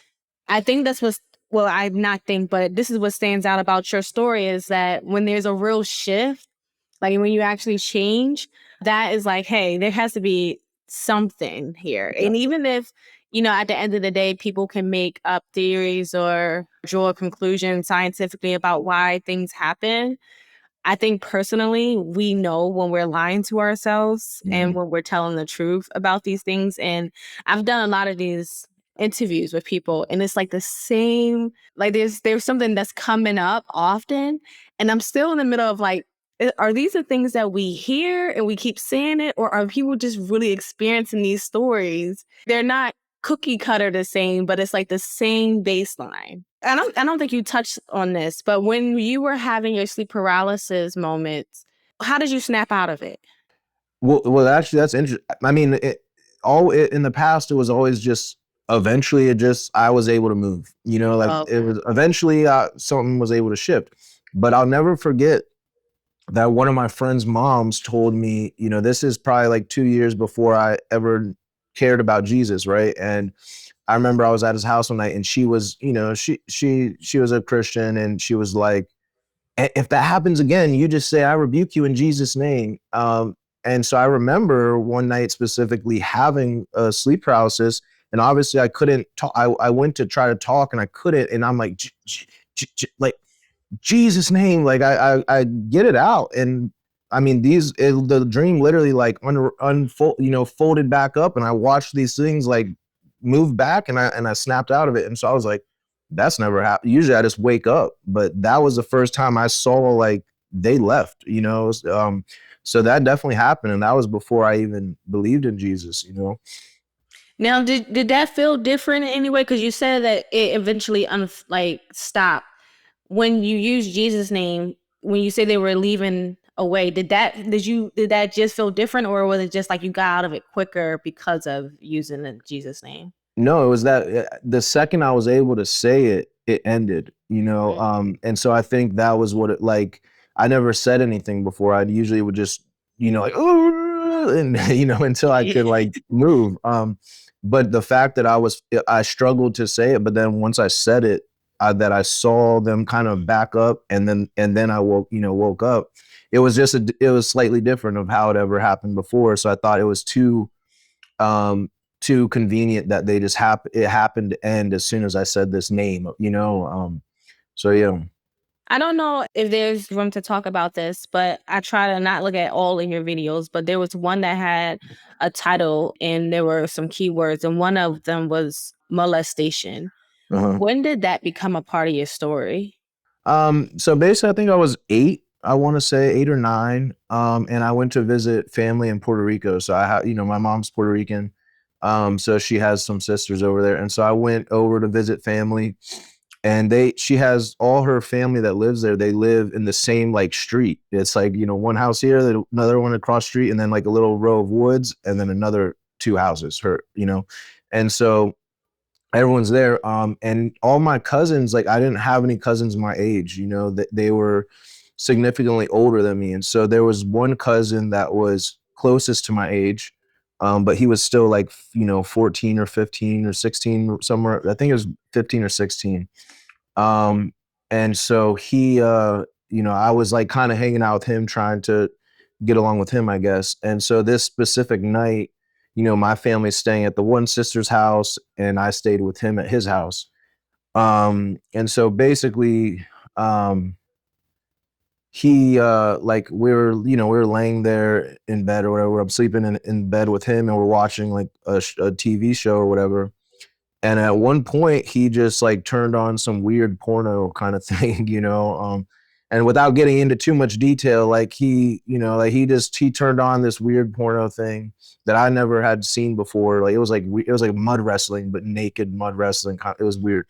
I think that's what's, well, I not think, but this is what stands out about your story is that when there's a real shift, like when you actually change, that is like, hey, there has to be something here. Yeah. And even if, at the end of the day, people can make up theories or draw a conclusion scientifically about why things happen, I think personally, we know when we're lying to ourselves and Hmm. when we're telling the truth about these things. And I've done a lot of these interviews with people, and it's like the same, like there's something that's coming up often. And I'm still in the middle of like, are these the things that we hear and we keep saying it, or are people just really experiencing these stories? They're not cookie cutter the same, but it's like the same baseline. I don't think you touched on this, but when you were having your sleep paralysis moments, how did you snap out of it? Well, actually, that's interesting. I mean, in the past, it was always just eventually I was able to move. Like Oh, it was eventually something was able to shift. But I'll never forget that one of my friend's moms told me, this is probably like 2 years before I ever cared about Jesus, right? And I remember I was at his house one night, and she was, she was a Christian, and she was like, if that happens again, you just say, I rebuke you in Jesus' name. And so I remember one night specifically having a sleep paralysis, and obviously I couldn't talk. I went to try to talk and I couldn't. And I'm like, like Jesus' name, like I get it out. And I mean, the dream literally like unfold, folded back up, and I watched these things like move back, and I snapped out of it. And so I was like, that's never happened. Usually I just wake up, but that was the first time I saw like they left, so that definitely happened. And that was before I even believed in Jesus. now did that feel different in any way? Because you said that it eventually like stopped when you use Jesus' name. When you say they were leaving away, did that just feel different, or was it just like you got out of it quicker because of using the Jesus name? No, it was that the second I was able to say it, it ended, Mm. and so I think that was what it like. I never said anything before. I usually would just, like, "Ooh," and until I could like move. But the fact that I struggled to say it, but then once I said it, that I saw them kind of back up, and then I woke up. It was just it was slightly different of how it ever happened before. So I thought it was um too convenient that they just it happened to end as soon as I said this name. So yeah. I don't know if there's room to talk about this, but I try to not look at all of your videos, but there was one that had a title and there were some keywords, and one of them was molestation. Uh-huh. When did that become a part of your story? So basically, I think I was 8. I want to say 8 or 9. And I went to visit family in Puerto Rico. So I have, my mom's Puerto Rican. So she has some sisters over there, and so I went over to visit family. And she has all her family that lives there. They live in the same like street. It's like, one house here, another one across street, and then like a little row of woods, and then another 2 houses. And so everyone's there. And all my cousins, like I didn't have any cousins my age, that they were significantly older than me. And so there was one cousin that was closest to my age, but he was still like, 14 or 15 or 16 somewhere. I think it was 15 or 16. And so I was like kind of hanging out with him, trying to get along with him, I guess. And so this specific night, my family's staying at the one sister's house, and I stayed with him at his house. And so basically, he like we were laying there in bed or whatever. I'm sleeping in bed with him, and we're watching like a TV show or whatever. And at one point, he just like turned on some weird porno kind of thing, and without getting into too much detail, like he turned on this weird porno thing that I never had seen before. Like it was like mud wrestling, but naked mud wrestling. It was weird.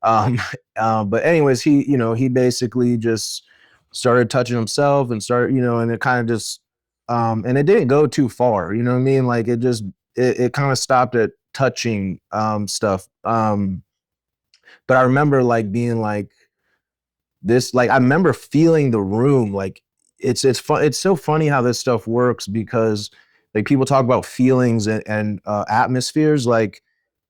Um, but anyways, he basically just started touching himself and and it kind of just, and it didn't go too far. You know what I mean? Like it kind of stopped at touching stuff. But I remember like being like this, like I remember feeling the room. Like it's fun. It's so funny how this stuff works, because like people talk about feelings and atmospheres. Like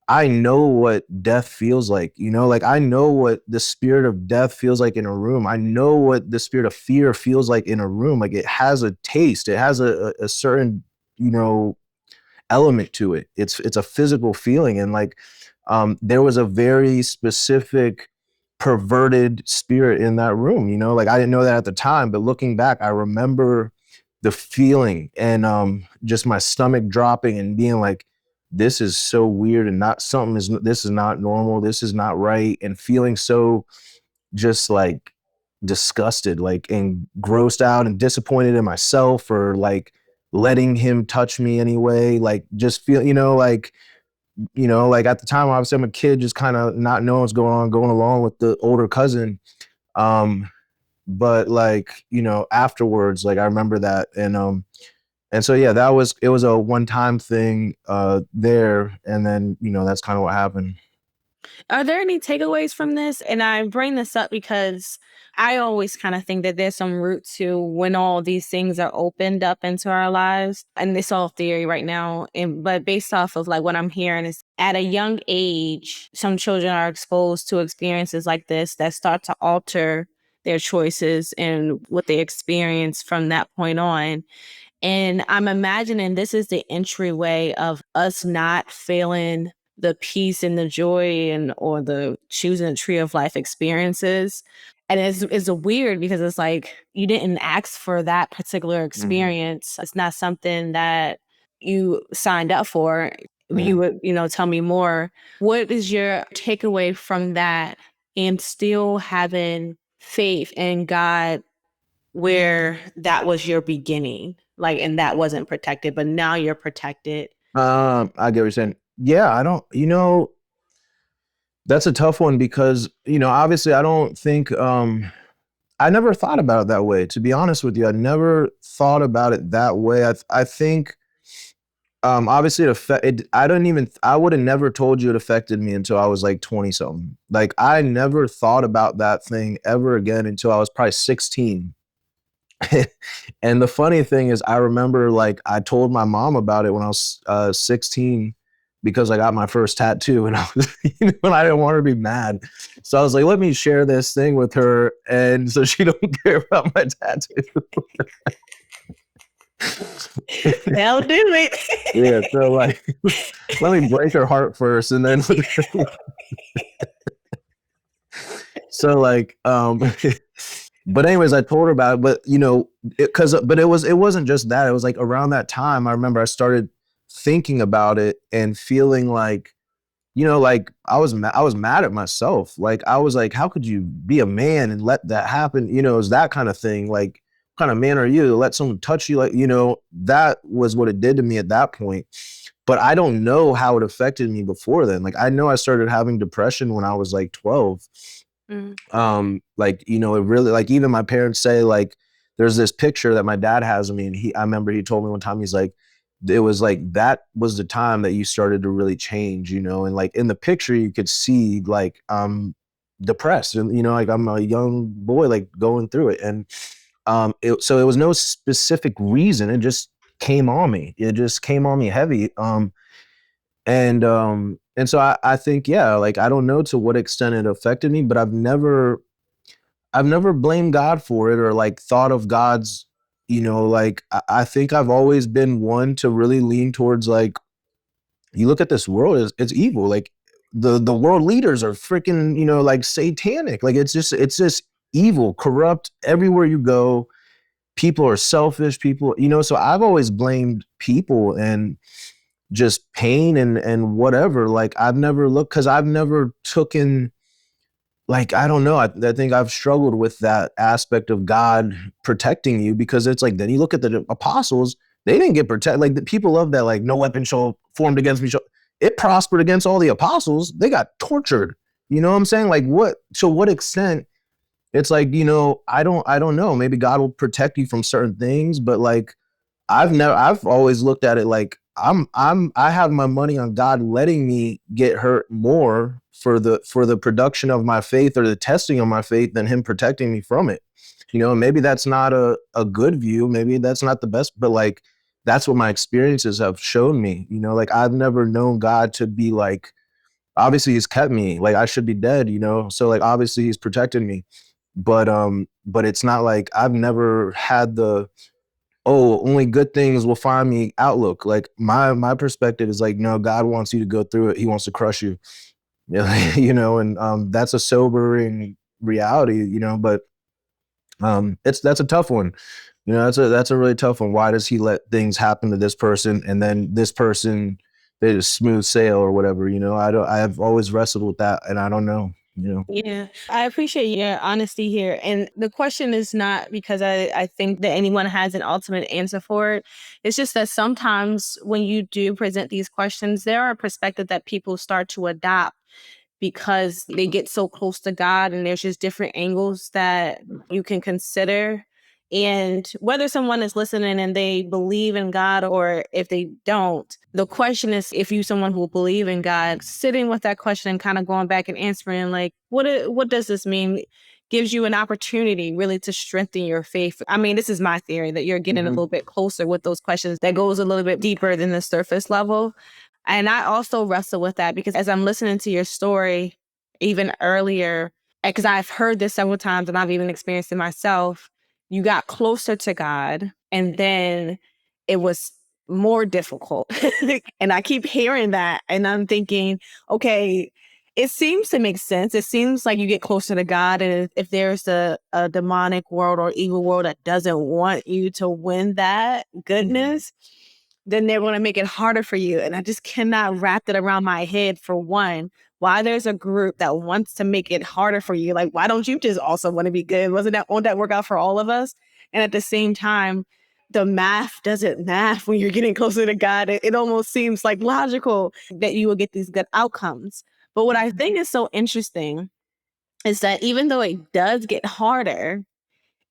I know what death feels like, like I know what the spirit of death feels like in a room. I know what the spirit of fear feels like in a room. Like it has a taste. It has a certain, element to it. It's a physical feeling. And like there was a very specific perverted spirit in that room, like I didn't know that at the time, but looking back, I remember the feeling, and just my stomach dropping and being like, this is so weird, and this is not normal, this is not right, and feeling so just like disgusted, like, and grossed out and disappointed in myself for like letting him touch me anyway. Like just feel, like at the time, obviously I'm a kid, just kind of not knowing what's going on, going along with the older cousin. But like, afterwards, like I remember that. And so, yeah, it was a one-time thing there. And then, that's kind of what happened. Are there any takeaways from this? And I bring this up because I always kind of think that there's some root to when all these things are opened up into our lives. And it's all theory right now. But based off of like what I'm hearing is at a young age, some children are exposed to experiences like this that start to alter their choices and what they experience from that point on. And I'm imagining this is the entryway of us not feeling the peace and the joy or the choosing the tree of life experiences. And it's a weird because it's like you didn't ask for that particular experience. Mm-hmm. It's not something that you signed up for. Mm-hmm. You would, tell me more. What is your takeaway from that, and still having faith in God where that was your beginning, like, and that wasn't protected, but now you're protected? I get what you're saying. Yeah, I don't, that's a tough one because, obviously I don't think, I never thought about it that way, to be honest with you. I never thought about it that way. I think, obviously I would have never told you it affected me until I was like 20 something. Like I never thought about that thing ever again until I was probably 16. And the funny thing is, I remember like I told my mom about it when I was 16 because I got my first tattoo, and I was, and I didn't want her to be mad. So I was like, let me share this thing with her, and so she don't care about my tattoo. They'll do it. Yeah, so like, let me break her heart first, and then so like But anyways, I told her about it, but but it wasn't just that. It was like around that time, I remember I started thinking about it and feeling like, like I was mad at myself. Like I was like, how could you be a man and let that happen? It was that kind of thing. Like, what kind of man are you to let someone touch you? Like, that was what it did to me at that point. But I don't know how it affected me before then. Like I know I started having depression when I was like 12. Mm. Like, it really, like, even my parents say, like, there's this picture that my dad has of me, and I remember he told me one time, he's like, it was like that was the time that you started to really change, and like in the picture you could see like I'm depressed, and like I'm a young boy like going through it. And so it was no specific reason, it just came on me, heavy. And so I think, yeah, like I don't know to what extent it affected me, but I've never blamed God for it or like thought of God's, like I think I've always been one to really lean towards, like, you look at this world, it's evil. Like the world leaders are freaking, like satanic. Like it's just evil, corrupt everywhere you go. People are selfish, so I've always blamed people and just pain and whatever. Like I've never looked, because I've never taken, like, I don't know. I think I've struggled with that aspect of God protecting you, because it's like, then you look at the apostles, they didn't get protected. Like the people love that, like, no weapon shall formed against me. It prospered against all the apostles. They got tortured. You know what I'm saying? Like to what extent? It's like, I don't know. Maybe God will protect you from certain things, but like, I've always looked at it like I have my money on God letting me get hurt more for the production of my faith or the testing of my faith than him protecting me from it. Maybe that's not a good view. Maybe that's not the best, but like that's what my experiences have shown me. Like I've never known God to be like, obviously he's kept me. Like I should be dead, so like obviously he's protected me. But it's not like I've never had the, oh, only good things will find me outlook. Like my perspective is like, no, God wants you to go through it. He wants to crush you. And that's a sobering reality, but that's a tough one. That's a really tough one. Why does he let things happen to this person and then this person, they just smooth sail or whatever? I've always wrestled with that, and I don't know. Yeah, I appreciate your honesty here. And the question is not because I think that anyone has an ultimate answer for it. It's just that sometimes when you do present these questions, there are perspectives that people start to adopt because they get so close to God, and there's just different angles that you can consider. And whether someone is listening and they believe in God or if they don't, the question is, if you someone who believe in God, sitting with that question and kind of going back and answering like, what does this mean? Gives you an opportunity really to strengthen your faith. I mean, this is my theory, that you're getting a little bit closer with those questions that goes a little bit deeper than the surface level. And I also wrestle with that because as I'm listening to your story, even earlier, because I've heard this several times and I've even experienced it myself, you got closer to God and then it was more difficult. And I keep hearing that and I'm thinking, okay, it seems to make sense. It seems like you get closer to God, and if there's a demonic world or evil world that doesn't want you to win that goodness, then they're going to make it harder for you. And I just cannot wrap it around my head, for one, why there's a group that wants to make it harder for you. Like, why don't you just also want to be good? Won't that work out for all of us? And at the same time, the math doesn't math when you're getting closer to God. It almost seems like logical that you will get these good outcomes. But what I think is so interesting is that even though it does get harder,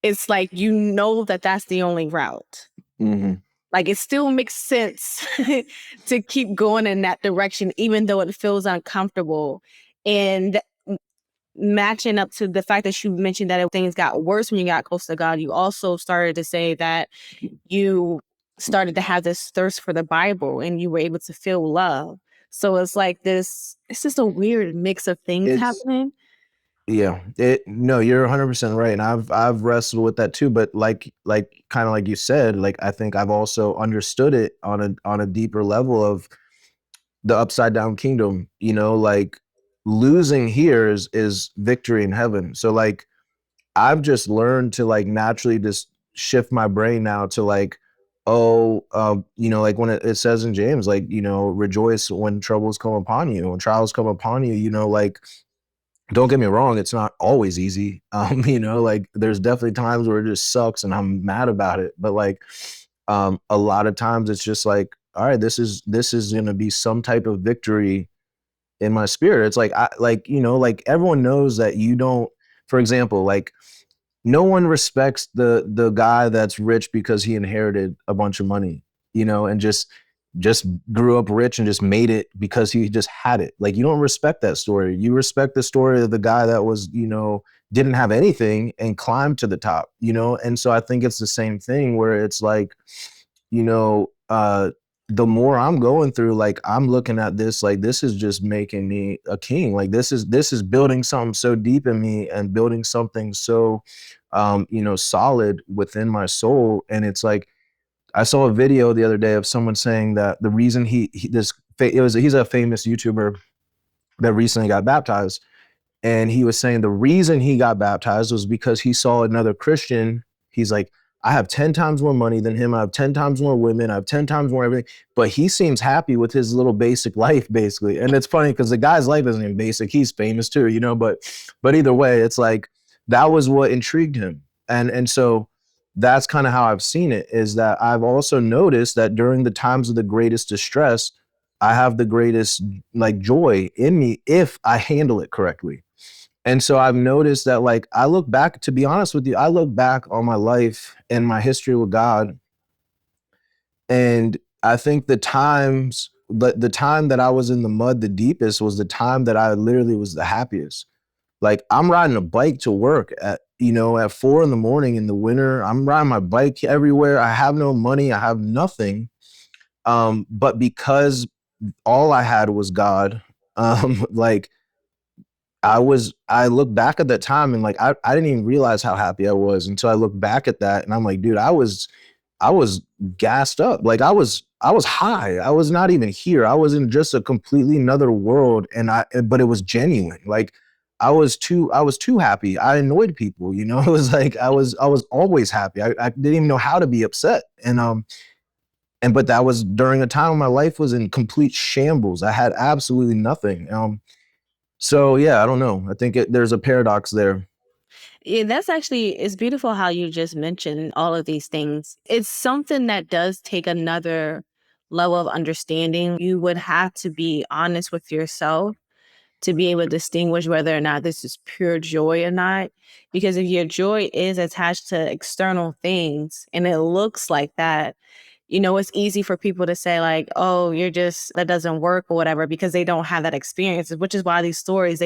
it's like, that that's the only route. Mm-hmm. Like, it still makes sense to keep going in that direction, even though it feels uncomfortable. And matching up to the fact that you mentioned that things got worse when you got close to God, you also started to say that you started to have this thirst for the Bible and you were able to feel love. So it's like it's just a weird mix of things happening. Yeah, no, you're 100% right, and I've wrestled with that too. But like kind of like you said, like I think I've also understood it on a deeper level of the upside down kingdom. Like losing here is victory in heaven. So like I've just learned to like naturally just shift my brain now to like, oh, you know, like when it says in James, like, you know, rejoice when troubles come upon you, when trials come upon you, you know, like, don't get me wrong, it's not always easy. You know, like there's definitely times where it just sucks and I'm mad about it. But like a lot of times it's just like, all right, this is gonna be some type of victory in my spirit. It's like I like, you know, like everyone knows that you don't, for example, like no one respects the guy that's rich because he inherited a bunch of money, you know, and just grew up rich and just made it because he just had it. Like you don't respect that story. You respect the story of the guy that was, you know, didn't have anything and climbed to the top, you know? And so I think it's the same thing where it's like, you know, the more I'm going through, like I'm looking at this, like this is just making me a king. Like this is building something so deep in me and building something so you know, solid within my soul. And it's like I saw a video the other day of someone saying that the reason he's a famous YouTuber that recently got baptized, and he was saying the reason he got baptized was because he saw another Christian. He's like, I have 10 times more money than him. I have 10 times more women. I have 10 times more everything. But he seems happy with his little basic life, basically. And it's funny because the guy's life isn't even basic. He's famous too, you know, but either way, it's like that was what intrigued him. And so that's kind of how I've seen it, is that I've also noticed that during the times of the greatest distress, I have the greatest like joy in me if I handle it correctly. And so I've noticed that, like, I look back, to be honest with you, I look back on my life and my history with God. And I think the time that I was in the mud the deepest was the time that I literally was the happiest. Like I'm riding a bike to work at, you know, at 4 a.m. in the winter. I'm riding my bike everywhere. I have no money. I have nothing. But because all I had was God, like I look back at that time and like I didn't even realize how happy I was until I look back at that and I'm like, dude, I was gassed up. Like I was high. I was not even here. I was in just a completely another world, and but it was genuine. Like I was too happy. I annoyed people, you know. It was like I was always happy. I didn't even know how to be upset. And but that was during a time when my life was in complete shambles. I had absolutely nothing. So yeah, I don't know. I think there's a paradox there. Yeah, that's actually, it's beautiful how you just mentioned all of these things. It's something that does take another level of understanding. You would have to be honest with yourself to be able to distinguish whether or not this is pure joy or not. Because if your joy is attached to external things and it looks like that, you know, it's easy for people to say like, oh, that doesn't work or whatever, because they don't have that experience, which is why these stories,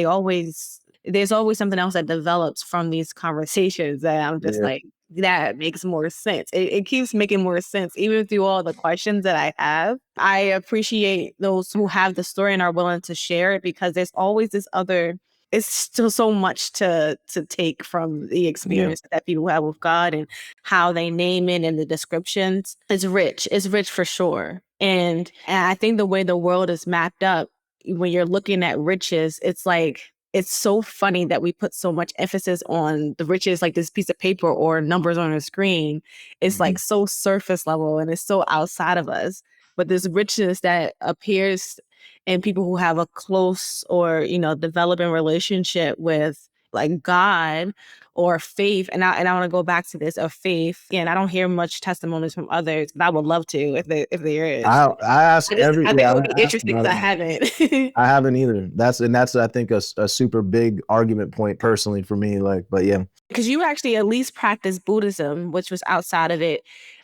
there's always something else that develops from these conversations that I'm just Yeah. like, that makes more sense. It keeps making more sense, even through all the questions that I have. I appreciate those who have the story and are willing to share it, because there's always this other, it's still so much to take from the Yeah. experience that people have with God and how they name it and the descriptions. It's rich. It's rich for sure. And I think the way the world is mapped up, when you're looking at riches, it's like, it's so funny that we put so much emphasis on the riches, like this piece of paper or numbers on a screen. It's like Mhm. so surface level and it's so outside of us. But this richness that appears in people who have a close or, you know, developing relationship with like God or faith. And I want to go back to this of faith. And I don't hear much testimonies from others, but I would love to if there is. I ask I think yeah, it would be I ask interesting about because it. I haven't. I haven't either. That's I think a super big argument point personally for me. Like, but yeah. Because you actually at least practiced Buddhism, which was outside of it.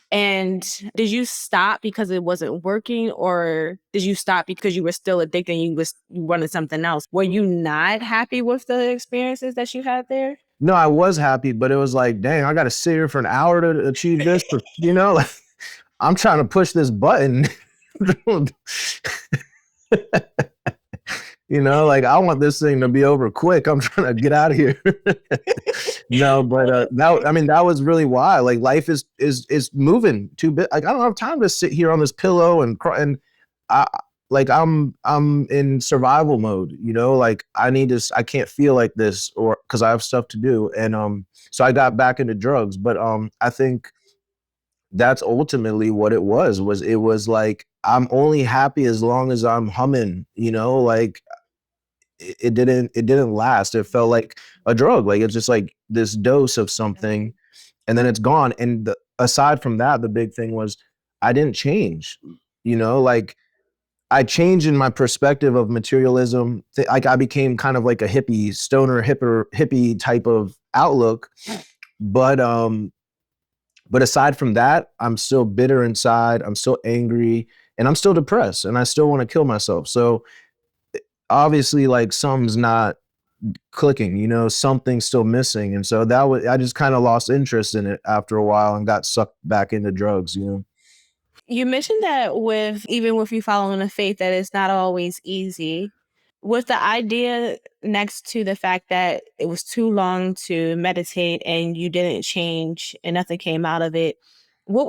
And did you stop because it wasn't working, or did you stop because you were still addicted and you wanted something else? Were you not happy with the experiences that you had there? No, I was happy, but it was like, dang, I got to sit here for an hour to achieve this. You know, like I'm trying to push this button. You know, like I want this thing to be over quick. I'm trying to get out of here. No, but that was really why. Like life is moving too bit. Like I don't have time to sit here on this pillow and cry. And I like I'm in survival mode, you know, like I can't feel like this, or because I have stuff to do. And so I got back into drugs. But I think that's ultimately what it was like I'm only happy as long as I'm humming, you know, like it didn't last. It felt like a drug. Like it's just like this dose of something and then it's gone. And aside from that, the big thing was I didn't change, you know, like I changed in my perspective of materialism. Like I became kind of like a hippie, stoner, hippie type of outlook. But but aside from that, I'm still bitter inside. I'm still angry, and I'm still depressed, and I still want to kill myself. So obviously, like something's not clicking. You know, something's still missing, and so that was I just kind of lost interest in it after a while and got sucked back into drugs. You know. You mentioned that with even with you following a faith that it's not always easy. With the idea next to the fact that it was too long to meditate and you didn't change and nothing came out of it,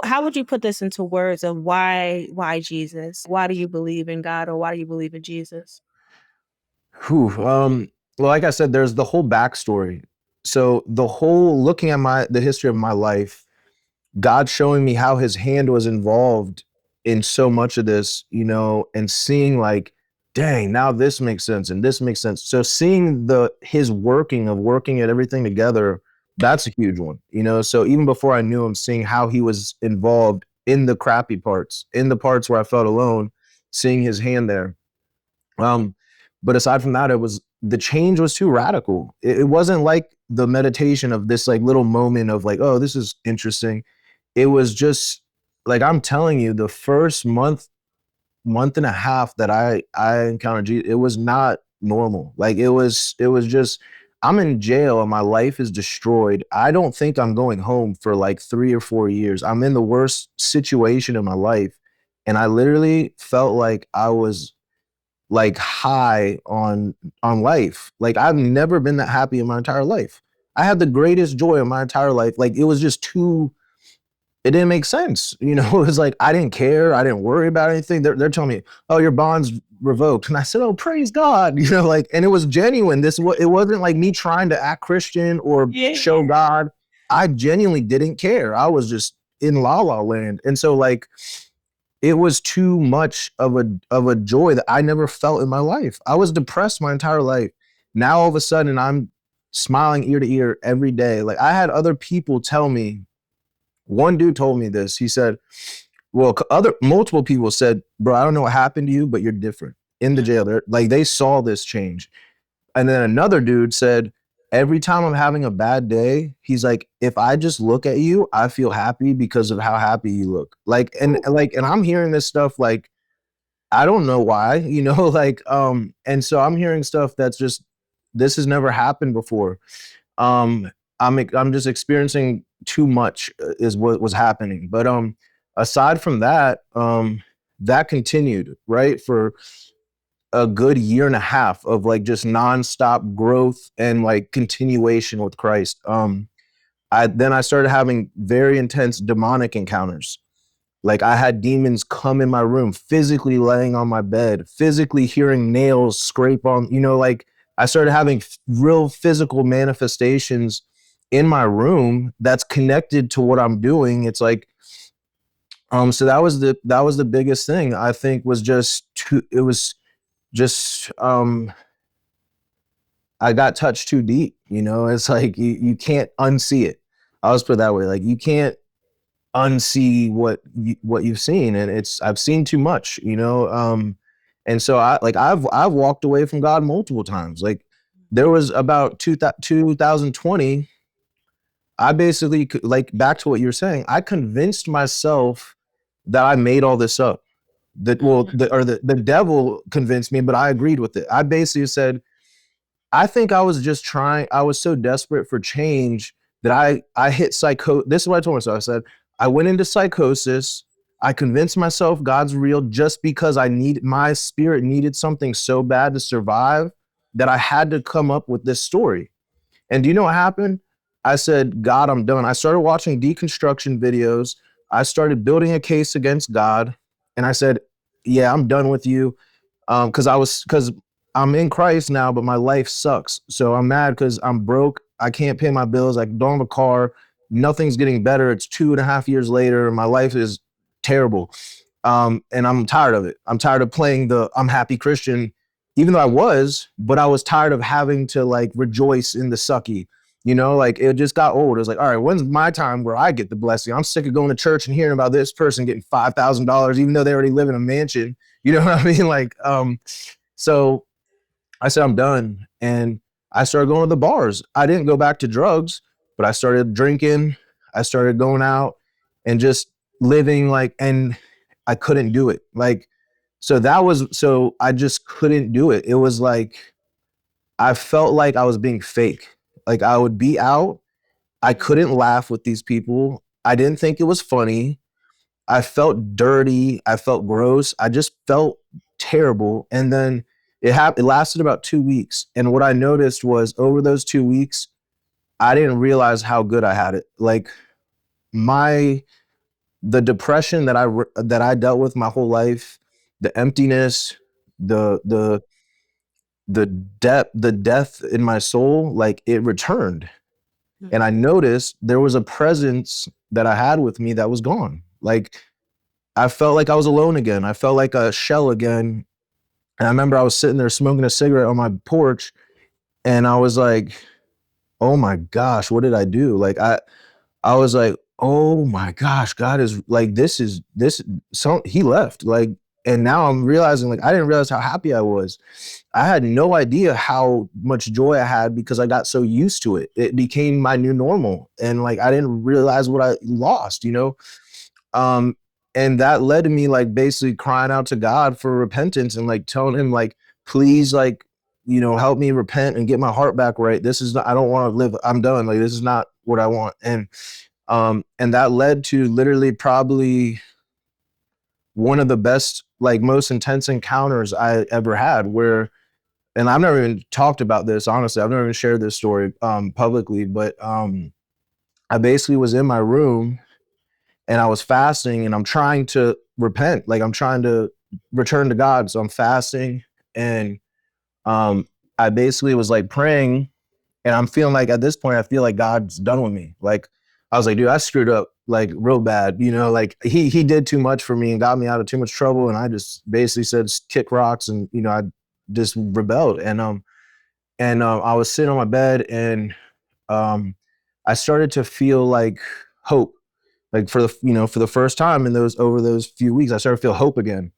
how would you put this into words of why Jesus? Why do you believe in God or why do you believe in Jesus? Whew, well, like I said, there's the whole backstory. So the whole looking at the history of my life, God showing me how his hand was involved in so much of this, you know, and seeing like, dang, now this makes sense and this makes sense. So seeing his working at everything together, that's a huge one, you know. So even before I knew him, seeing how he was involved in the crappy parts, in the parts where I felt alone, seeing his hand there. Um, but aside from that, the change was too radical. It wasn't like the meditation of this like little moment of like, oh, this is interesting. It was just like I'm telling you, the first month and a half that I encountered Jesus, it was not normal. Like it was just I'm in jail and my life is destroyed. I don't think I'm going home for like 3 or 4 years. I'm in the worst situation in my life. And I literally felt like I was like high on life. Like I've never been that happy in my entire life. I had the greatest joy in my entire life. Like it was just too it didn't make sense. You know, it was like I didn't care. I didn't worry about anything. They're telling me, "Oh, your bond's revoked," and I said, "Oh, praise God!" You know, like, and it was genuine. It wasn't like me trying to act Christian or Yeah. show God. I genuinely didn't care. I was just in la la land, and so like it was too much of a joy that I never felt in my life. I was depressed my entire life. Now all of a sudden I'm smiling ear to ear every day. Like I had other people tell me one dude told me this. He said, well, other multiple people said, bro, I don't know what happened to you, but you're different in the jail. They're like, they saw this change. And then another dude said, every time I'm having a bad day, he's like, if I just look at you, I feel happy because of how happy you look. And I'm hearing this stuff like, I don't know why, you know, like, and so I'm hearing stuff that's just, this has never happened before. um I'm just experiencing too much is what was happening. But aside from that, that continued right for a good year and a half of like just nonstop growth and like continuation with Christ. I started having very intense demonic encounters. Like I had demons come in my room, physically laying on my bed, physically hearing nails scrape on, you know, like I started having real physical manifestations in my room that's connected to what I'm doing. It's like, so that was the biggest thing I think was it was just, I got touched too deep, you know, it's like you can't unsee it. I'll just put it that way. Like you can't unsee what you've seen, and I've seen too much, you know. And so I've walked away from God multiple times. Like there was about 2020, I basically, like back to what you're saying, I convinced myself that I made all this up. That well the devil convinced me, but I agreed with it. I basically said, I think I was just trying. I was so desperate for change that I hit psycho. This is what I told myself. I said I went into psychosis. I convinced myself God's real just because my spirit needed something so bad to survive that I had to come up with this story. And do you know what happened? I said, God, I'm done. I started watching deconstruction videos. I started building a case against God, and I said, yeah, I'm done with you. Because I'm in Christ now, but my life sucks. So I'm mad because I'm broke. I can't pay my bills. I don't have a car. Nothing's getting better. It's 2.5 years later. My life is terrible. And I'm tired of it. I'm tired of playing the I'm happy Christian, even though I was, but I was tired of having to like rejoice in the sucky. Like it just got old. It was like, all right, when's my time where I get the blessing? I'm sick of going to church and hearing about this person getting $5,000, even though they already live in a mansion. You know what I mean? Like, so I said, I'm done. And I started going to the bars. I didn't go back to drugs, but I started drinking. I started going out and just living like, and I couldn't do it. Like, so I just couldn't do it. It was like, I felt like I was being fake. Like I would be out. I couldn't laugh with these people. I didn't think it was funny. I felt dirty. I felt gross. I just felt terrible. And then it lasted about 2 weeks. And what I noticed was over those 2 weeks, I didn't realize how good I had it. Like the depression that I dealt with my whole life, the emptiness, the the death in my soul, like it returned. And I noticed there was a presence that I had with me that was gone. Like I felt like I was alone again. I felt like a shell again. And I remember I was sitting there smoking a cigarette on my porch and I was like, oh my gosh, what did I do? Like I was like, oh my gosh, God is like, he left. Like, and now I'm realizing like, I didn't realize how happy I was. I had no idea how much joy I had because I got so used to it. It became my new normal. And like, I didn't realize what I lost, Um, and that led to me like basically crying out to God for repentance and like telling him like, please, like, help me repent and get my heart back right. This is not, I don't want to live. I'm done. Like, this is not what I want. And that led to literally probably one of the best, like most intense encounters I ever had and I've never even talked about this, honestly. I've never even shared this story publicly, but I basically was in my room and I was fasting and I'm trying to repent. Like I'm trying to return to God. So I'm fasting and I basically was like praying and I'm feeling like at this point, I feel like God's done with me. Like I was like, dude, I screwed up like real bad. Like he did too much for me and got me out of too much trouble. And I just basically said, kick rocks. And, I just rebelled. And I was sitting on my bed and I started to feel like hope. Like for the first time over those few weeks, I started to feel hope again.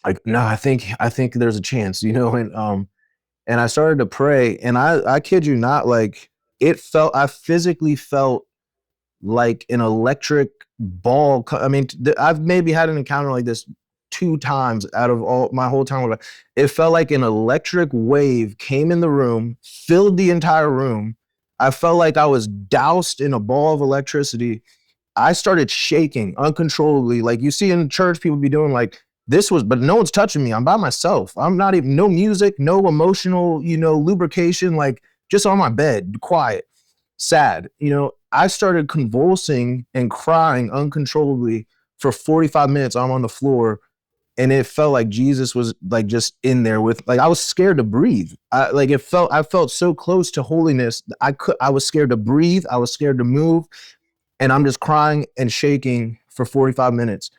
Like, no, I think there's a chance, and I started to pray and I kid you not, like I physically felt like an electric ball. I mean, I've maybe had an encounter like this 2 times out of all my whole time. It felt like an electric wave came in the room, filled the entire room. I felt like I was doused in a ball of electricity. I started shaking uncontrollably. Like you see in church, people be doing like but no one's touching me. I'm by myself. I'm not even, no music, no emotional, lubrication, like just on my bed, quiet, sad. I started convulsing and crying uncontrollably for 45 minutes. I'm on the floor and it felt like Jesus was like just in there with, like, I was scared to breathe. I felt so close to holiness. I was scared to breathe. I was scared to move. And I'm just crying and shaking for 45 minutes.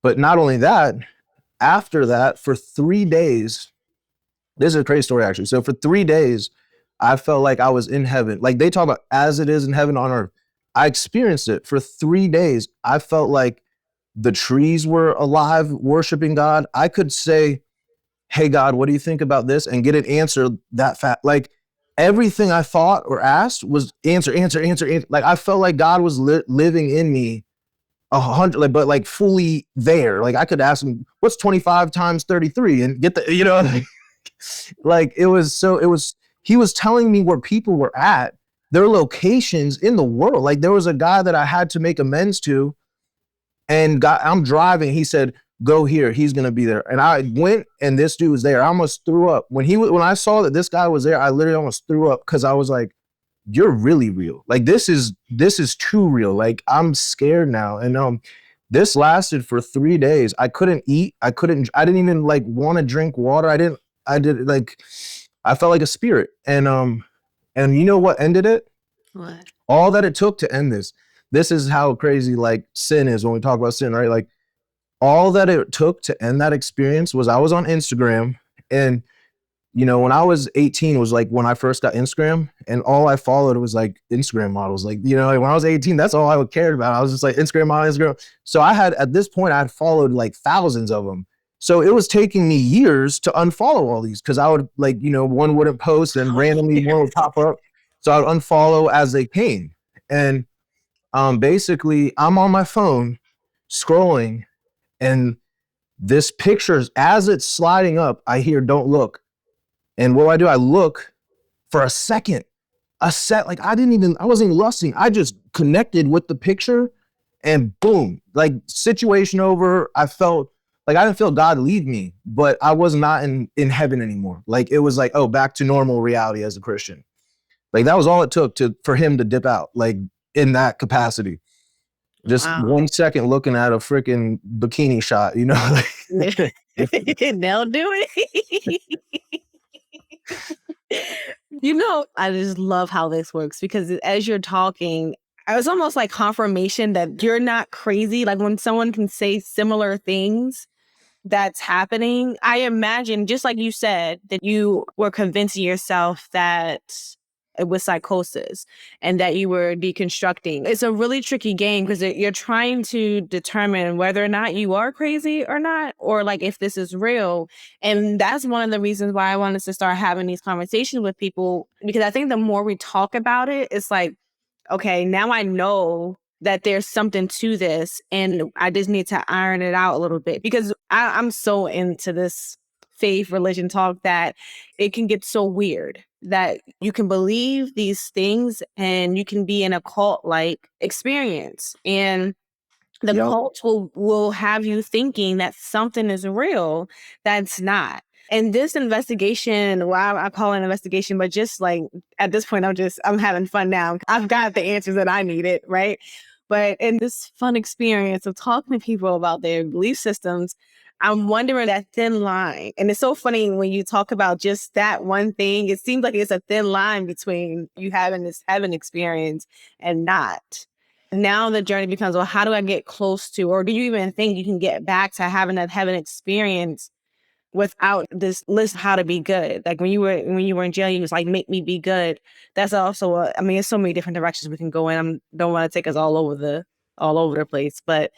But not only that, after that, for 3 days, this is a crazy story actually. So for 3 days, I felt like I was in heaven. Like they talk about as it is in heaven on earth. I experienced it for 3 days. I felt like the trees were alive, worshiping God. I could say, hey, God, what do you think about this? And get an answer that fast. Like everything I thought or asked was answer. Like I felt like God was living in me 100, like, but like fully there. Like I could ask him, what's 25 times 33 and get like he was telling me where people were at, their locations in the world. Like there was a guy that I had to make amends to and I'm driving. He said, go here. He's going to be there. And I went and this dude was there. I almost threw up when I saw that this guy was there. I literally almost threw up because I was like, you're really real. Like this is too real. Like I'm scared now. And This lasted for 3 days. I couldn't eat. I didn't even like want to drink water. I felt like a spirit. And you know what ended it? What? All that it took to end this is how crazy like sin is when we talk about sin, right? Like all that it took to end that experience was I was on Instagram, and when I was 18 was like when I first got Instagram, and all I followed was like Instagram models. Like, like when I was 18, that's all I cared about. I was just like Instagram model, Instagram. So at this point, I had followed like thousands of them. So it was taking me years to unfollow all these because I would like, one wouldn't post and randomly one would pop up. So I would unfollow as they came. And basically I'm on my phone scrolling, and this picture, as it's sliding up, I hear "don't look." And what do? I look for a second, like I wasn't even lusting. I just connected with the picture, and boom, like situation over. I didn't feel God lead me, but I was not in heaven anymore. Like it was like, oh, back to normal reality as a Christian. Like that was all it took for him to dip out, like in that capacity. Just 1 second looking at a freaking bikini shot, like They'll do it. I just love how this works because as you're talking, it was almost like confirmation that you're not crazy. Like when someone can say similar things that's happening, I imagine, just like you said, that you were convincing yourself that it was psychosis and that you were deconstructing. It's a really tricky game because you're trying to determine whether or not you are crazy or not, or like if this is real. And that's one of the reasons why I wanted to start having these conversations with people, because I think the more we talk about it, it's like, okay, now I know that there's something to this and I just need to iron it out a little bit, because I'm so into this faith religion talk that it can get so weird that you can believe these things and you can be in a cult-like experience. And the cult will have you thinking that something is real that's not. And this investigation, well, I call it an investigation, but just like at this point, I'm having fun now. I've got the answers that I needed, right? But in this fun experience of talking to people about their belief systems, I'm wondering that thin line. And it's so funny when you talk about just that one thing, it seems like it's a thin line between you having this heaven experience and not. Now the journey becomes, well, how do I get close to, or do you even think you can get back to having that heaven experience without this list how to be good? Like when you were in jail, you was like, make me be good. That's also there's so many different directions we can go in. I don't want to take us all over the place, but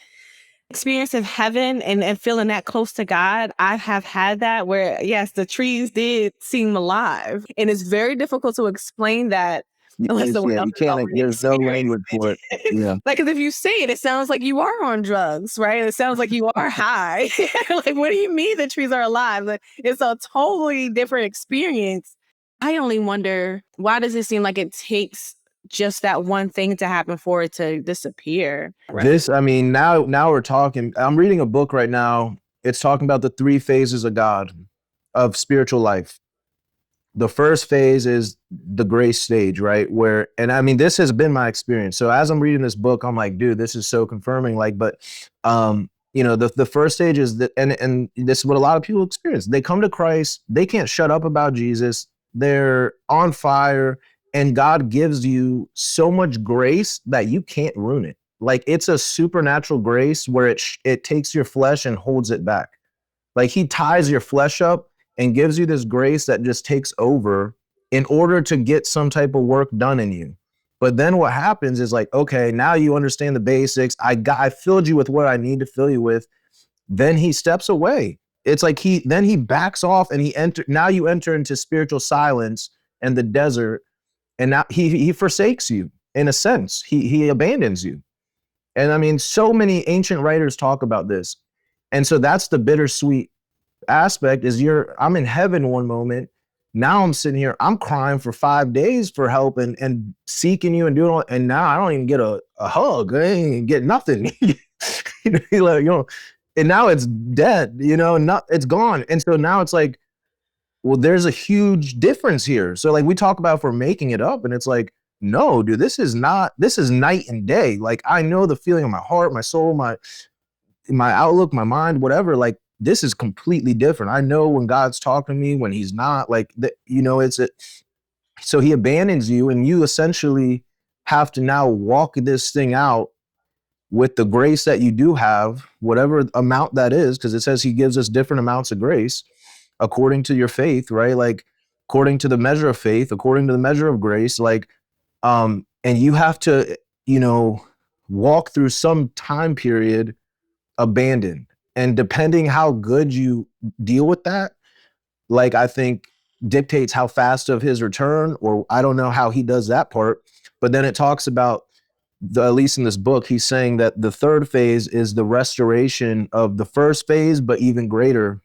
experience of heaven and feeling that close to God, I have had that where, yes, the trees did seem alive. And it's very difficult to explain that. There's no language for it. Yeah. Like, because if you say it, it sounds like you are on drugs, right? It sounds like you are high. Like, what do you mean the trees are alive? Like, it's a totally different experience. I only wonder, why does it seem like it takes just that one thing to happen for it to disappear? Now we're talking. I'm reading a book right now. It's talking about the 3 phases of God, of spiritual life. The first phase is the grace stage, right? This has been my experience. So as I'm reading this book, I'm like, dude, this is so confirming. Like, but, the first stage is that, and this is what a lot of people experience. They come to Christ. They can't shut up about Jesus. They're on fire, and God gives you so much grace that you can't ruin it. Like it's a supernatural grace where it takes your flesh and holds it back. Like he ties your flesh up and gives you this grace that just takes over in order to get some type of work done in you. But then what happens is like, okay, now you understand the basics. I filled you with what I need to fill you with. Then he steps away. It's like he backs off, and now you enter into spiritual silence and the desert. And now he forsakes you in a sense. He abandons you. And so many ancient writers talk about this. And so that's the bittersweet aspect is I'm in heaven one moment. Now I'm sitting here, I'm crying for 5 days for help and seeking you and doing all, and now I don't even get a hug. I ain't get nothing. And now it's dead, it's gone. And so now it's like, well, there's a huge difference here. So like we talk about if we're making it up, and it's like, no, dude, this is night and day. Like I know the feeling of my heart, my soul, my outlook, my mind, whatever, like this is completely different. I know when God's talking to me, when he's not, like, so he abandons you and you essentially have to now walk this thing out with the grace that you do have, whatever amount that is, because it says he gives us different amounts of grace according to your faith, right? Like according to the measure of faith, according to the measure of grace, like, and you have to, walk through some time period abandoned. And depending how good you deal with that, like I think dictates how fast of his return, or I don't know how he does that part. But then it talks about at least in this book, he's saying that the third phase is the restoration of the first phase, but even greater.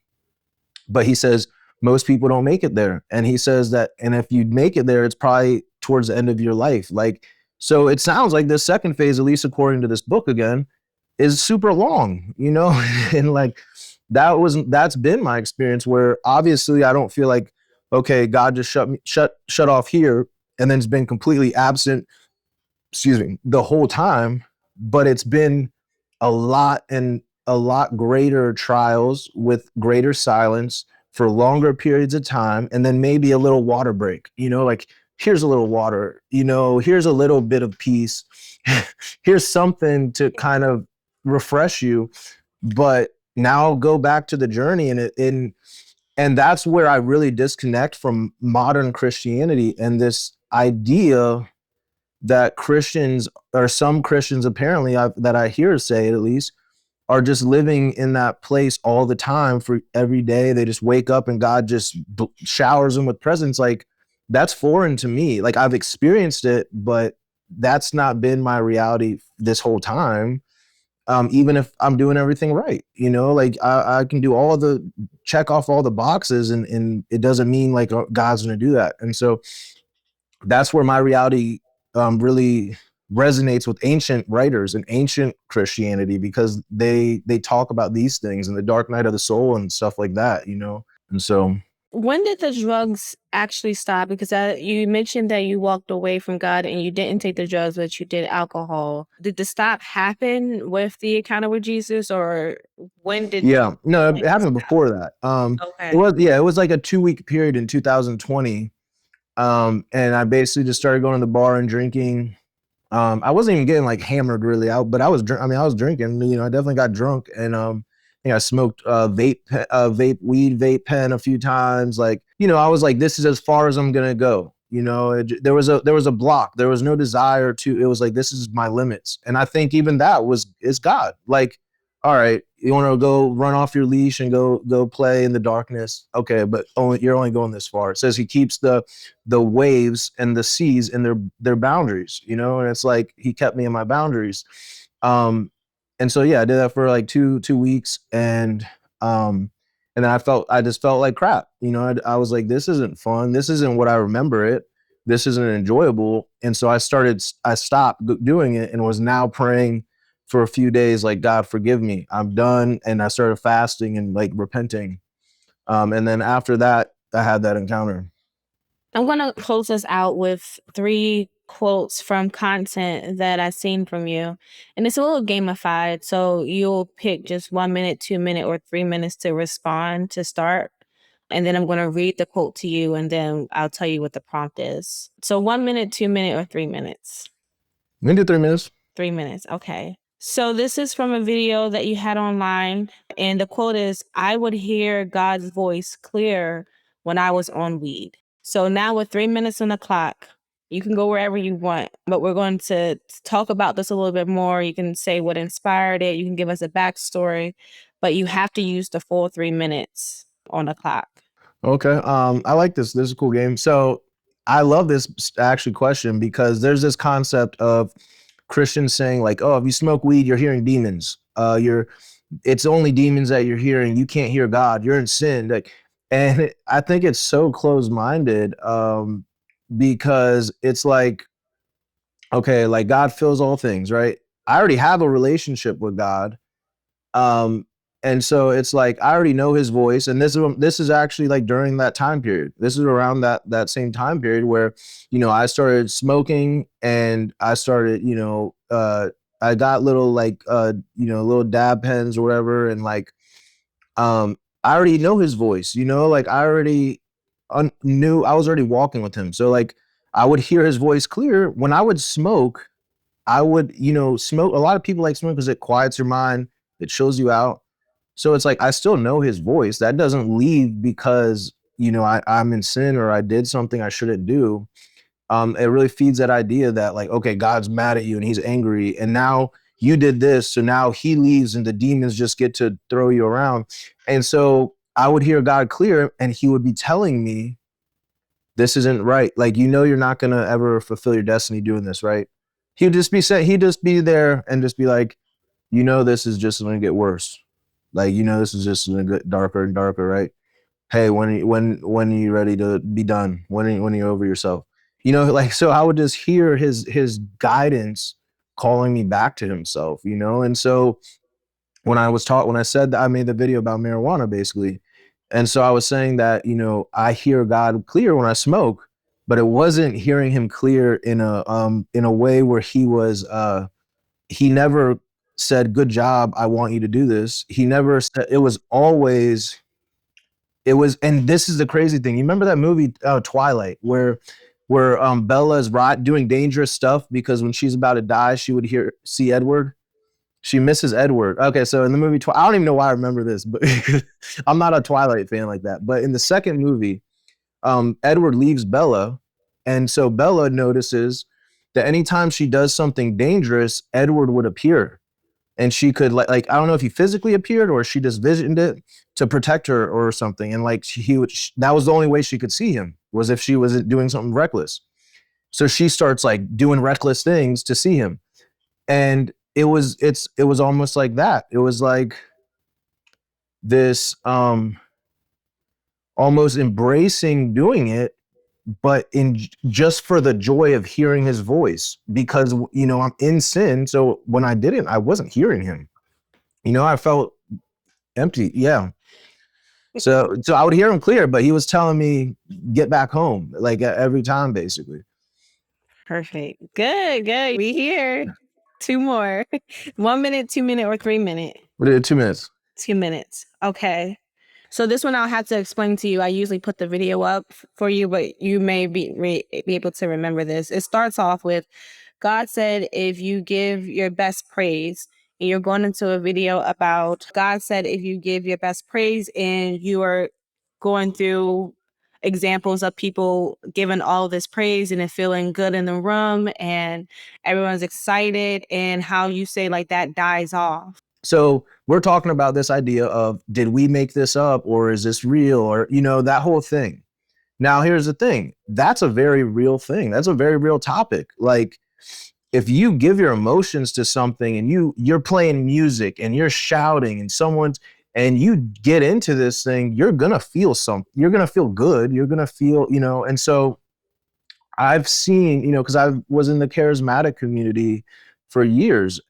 But he says most people don't make it there. And he says that, and if you make it there, it's probably towards the end of your life. Like, so it sounds like this second phase, at least according to this book again, is super long, and like that's been my experience where obviously I don't feel like, okay, God just shut off here and then it's been completely absent, excuse me, the whole time, but it's been a lot and a lot greater trials with greater silence for longer periods of time, and then maybe a little water break, like here's a little water, here's a little bit of peace, here's something to kind of refresh you, but now go back to the journey. And that's where I really disconnect from modern Christianity and this idea that Christians, or some Christians apparently that I hear say at least, are just living in that place all the time for every day. They just wake up and God just showers them with presents. Like that's foreign to me. Like I've experienced it, but that's not been my reality this whole time. Even if I'm doing everything right, like I can do check off all the boxes, and it doesn't mean like God's going to do that. And so that's where my reality really resonates with ancient writers and ancient Christianity, because they talk about these things and the dark night of the soul and stuff like that, And so when did the drugs actually stop? Because you mentioned that you walked away from God and you didn't take the drugs, but you did alcohol. Did the stop happen with the encounter with Jesus, or when did? Yeah, no, it happened before that. Okay. It was like a 2-week period in 2020. And I basically just started going to the bar and drinking. I wasn't even getting like hammered really out, but I was drinking, I definitely got drunk, and I think I smoked weed vape pen a few times. Like, I was like, this is as far as I'm gonna go. There was a block. There was no desire to. It was like, this is my limits. And I think even that is God. Like, all right, you want to go run off your leash and go play in the darkness. Okay, but you're only going this far. It says he keeps the waves and the seas in their boundaries. And it's like he kept me in my boundaries. And so yeah, I did that for like two weeks, and then I just felt like crap. I was like, this isn't fun. This isn't what I remember it. This isn't enjoyable. And so I stopped doing it, and was now praying for a few days, like, God, forgive me, I'm done. And I started fasting and like repenting. And then after that, I had that encounter. I'm going to close us out with 3 quotes from content that I've seen from you. And it's a little gamified. So you'll pick just 1 minute, 2 minute, or 3 minutes to respond to start. And then I'm going to read the quote to you, and then I'll tell you what the prompt is. So 1 minute, 2 minute, or 3 minutes? We can do 3 minutes. 3 minutes. Okay. So this is from a video that you had online. And the quote is, I would hear God's voice clear when I was on weed. So now with 3 minutes on the clock, you can go wherever you want, but we're going to talk about this a little bit more. You can say what inspired it. You can give us a backstory, but you have to use the full 3 minutes on the clock. Okay. I like this. This is a cool game. So I love this actually question, because there's this concept of Christians saying like, oh, if you smoke weed, you're hearing demons. It's only demons that you're hearing. You can't hear God. You're in sin. Like, and I think it's so closed-minded, because it's like, okay, like God fills all things, right? I already have a relationship with God. And so it's like, I already know his voice. And this is actually like during that time period. This is around that same time period where, I started smoking, and I started, I got little like little dab pens or whatever, and like I already know his voice, like I already knew I was already walking with him. So like I would hear his voice clear. When I would smoke, I would, smoke. A lot of people like smoke because it quiets your mind, it chills you out. So it's like I still know his voice. That doesn't leave because I'm in sin or I did something I shouldn't do. It really feeds that idea that like, okay, God's mad at you and he's angry, and now you did this, so now he leaves and the demons just get to throw you around. And so I would hear God clear, and he would be telling me, this isn't right. Like, you're not gonna ever fulfill your destiny doing this, right? He'd just be there and just be like, this is just gonna get worse. Like, this is just gonna get darker and darker, right? Hey, when are you ready to be done? When are you over yourself? Like, so I would just hear his guidance calling me back to himself, and so when I said that, I made the video about marijuana basically. And so I was saying that, I hear God clear when I smoke, but it wasn't hearing him clear in a way where he never said, good job, I want you to do this. He never said. And this is the crazy thing. You remember that movie Twilight, where Bella is doing dangerous stuff because when she's about to die, she would see Edward. She misses Edward. Okay, so in the movie, I don't even know why I remember this, but I'm not a Twilight fan like that. But in the second movie, Edward leaves Bella, and so Bella notices that anytime she does something dangerous, Edward would appear, and she could like I don't know if he physically appeared or she just visioned it to protect her or something. And like that was the only way she could see him, was if she was doing something reckless. So she starts like doing reckless things to see him, and it was almost like that. It was like this almost embracing doing it, but in just for the joy of hearing his voice, because I'm in sin. So when I didn't, I wasn't hearing him. I felt empty. Yeah. So I would hear him clear, but he was telling me get back home, like every time, basically. Perfect. Good. We here. 2 more. 1 minute, 2 minute, or 3 minute. What did 2 minutes? 2 minutes. Okay. So this one I'll have to explain to you. I usually put the video up for you, but you may be able to remember this. It starts off with, God said, if you give your best praise, and you're going into a video about God said, if you give your best praise, and you are going through examples of people giving all this praise and it feeling good in the room and everyone's excited, and how you say like that dies off. So we're talking about this idea of, did we make this up, or is this real, or, that whole thing. Now, here's the thing. That's a very real thing. That's a very real topic. Like, if you give your emotions to something and you're playing music and you're shouting and you get into this thing, you're going to feel something. You're going to feel good. You're going to feel, and so I've seen, because I was in the charismatic community for years.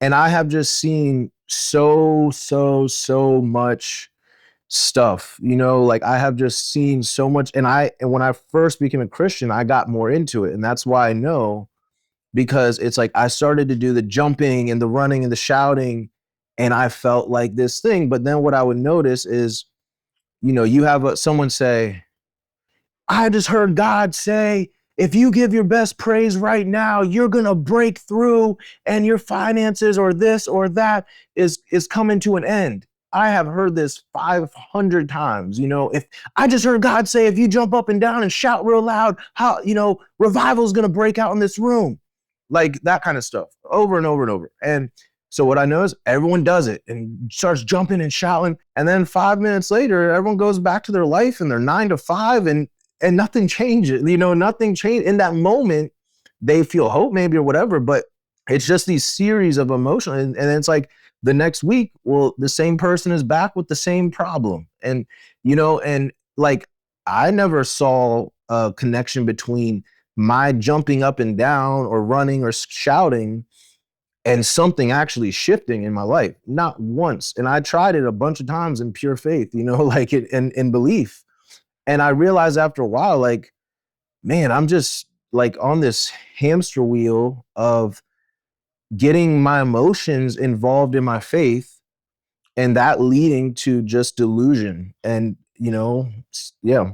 And I have just seen so much stuff, like I have just seen so much. And when I first became a Christian, I got more into it. And that's why I know, because it's like I started to do the jumping and the running and the shouting, and I felt like this thing. But then what I would notice is, you have someone say, I just heard God say, if you give your best praise right now, you're going to break through and your finances or this or that is coming to an end. I have heard this 500 times. If I just heard God say, if you jump up and down and shout real loud, how, revival is going to break out in this room. Like that kind of stuff over and over and over. And so what I know is everyone does it and starts jumping and shouting. And then 5 minutes later, everyone goes back to their life and they're 9 to 5 and nothing changes, nothing changed. In that moment, they feel hope maybe or whatever, but it's just these series of emotion. And it's like the next week, well, the same person is back with the same problem. And, and like, I never saw a connection between my jumping up and down or running or shouting and something actually shifting in my life. Not once. And I tried it a bunch of times in pure faith, like it in belief. And I realized after a while, like, man, I'm just like on this hamster wheel of getting my emotions involved in my faith, and that leading to just delusion. And yeah.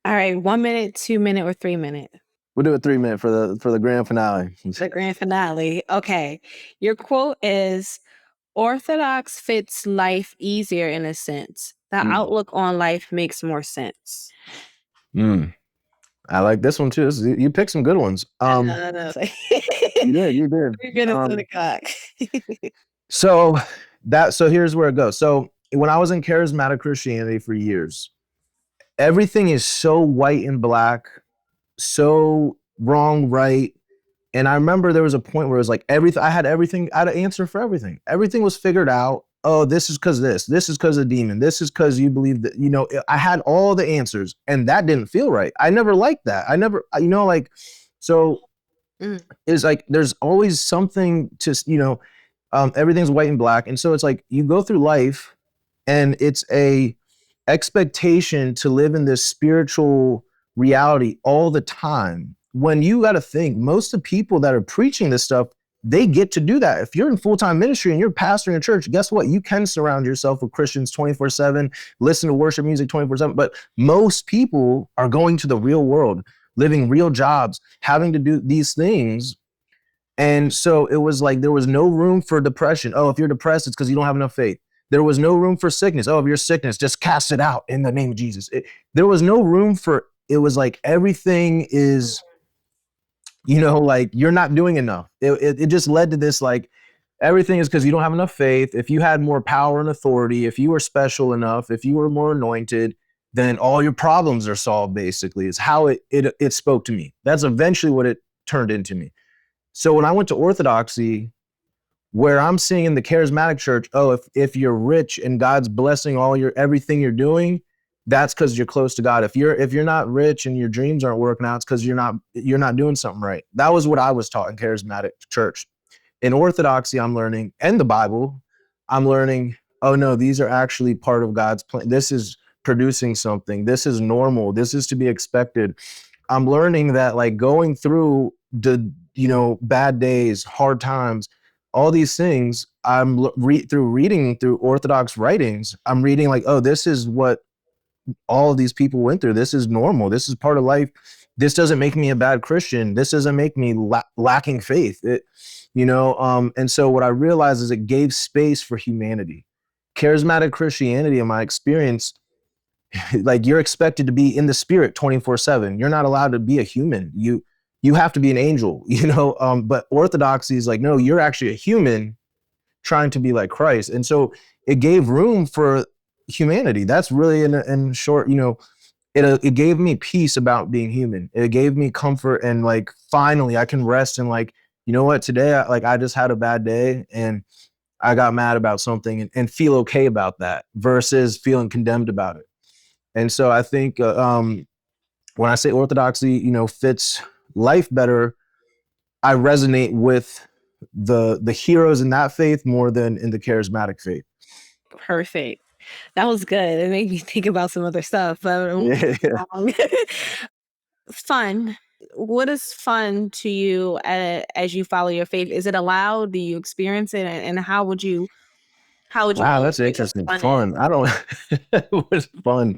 All right, 1 minute, 2 minute, or 3 minute? We'll do a 3 minute for the grand finale. The grand finale. Okay. Your quote is, Orthodox fits life easier in a sense. The outlook on life makes more sense. I like this one too. You picked some good ones. No. You did. 3 minutes to the clock. So here's where it goes. So when I was in charismatic Christianity for years, everything is so white and black, so wrong, right. And I remember there was a point where it was like I had an answer for everything. Everything was figured out. Oh, this is because this is because of demon. This is because you believe that, I had all the answers, and that didn't feel right. I never liked that. I never, so it's like, there's always something to, everything's white and black. And so it's like, you go through life and it's a expectation to live in this spiritual reality all the time. When you got to think, most of the people that are preaching this stuff, they get to do that. If you're in full-time ministry and you're pastoring a church, guess what? You can surround yourself with Christians 24/7, listen to worship music 24/7. But most people are going to the real world, living real jobs, having to do these things. And so it was like, there was no room for depression. Oh, if you're depressed, it's because you don't have enough faith. There was no room for sickness. Oh, if you're sickness, just cast it out in the name of Jesus. There was no room for, it was like, everything is, like, you're not doing enough. It just led to this, like, everything is because you don't have enough faith. If you had more power and authority, if you were special enough, if you were more anointed, then all your problems are solved, basically, is how it spoke to me. That's eventually what it turned into me. So when I went to Orthodoxy, where I'm seeing in the charismatic church, oh, if you're rich and God's blessing everything you're doing, that's because you're close to God. If you're not rich and your dreams aren't working out, it's because you're not doing something right. That was what I was taught in charismatic church. In Orthodoxy, I'm learning, and the Bible, I'm learning, oh no, these are actually part of God's plan. This is producing something. This is normal. This is to be expected. I'm learning that, like, going through the bad days, hard times, all these things, I'm reading through Orthodox writings, I'm reading like, oh, this is what all of these people went through. This is normal. This is part of life. This doesn't make me a bad Christian. This doesn't make me lacking faith. And so what I realized is it gave space for humanity. Charismatic Christianity, in my experience, like, you're expected to be in the spirit 24/7. You're not allowed to be a human. You have to be an angel, but Orthodoxy is like, no, you're actually a human trying to be like Christ. And so it gave room for humanity. That's really in short, it gave me peace about being human. It gave me comfort, and like, finally I can rest and, like, you know what, today I just had a bad day and I got mad about something, and feel okay about that versus feeling condemned about it. And so I think when I say Orthodoxy, fits life better, I resonate with the heroes in that faith more than in the charismatic faith. Perfect. That was good. It made me think about some other stuff. Fun. What is fun to you as you follow your faith? Is it allowed? Do you experience it? And how would you Wow, that's interesting. Fun. I don't what's fun.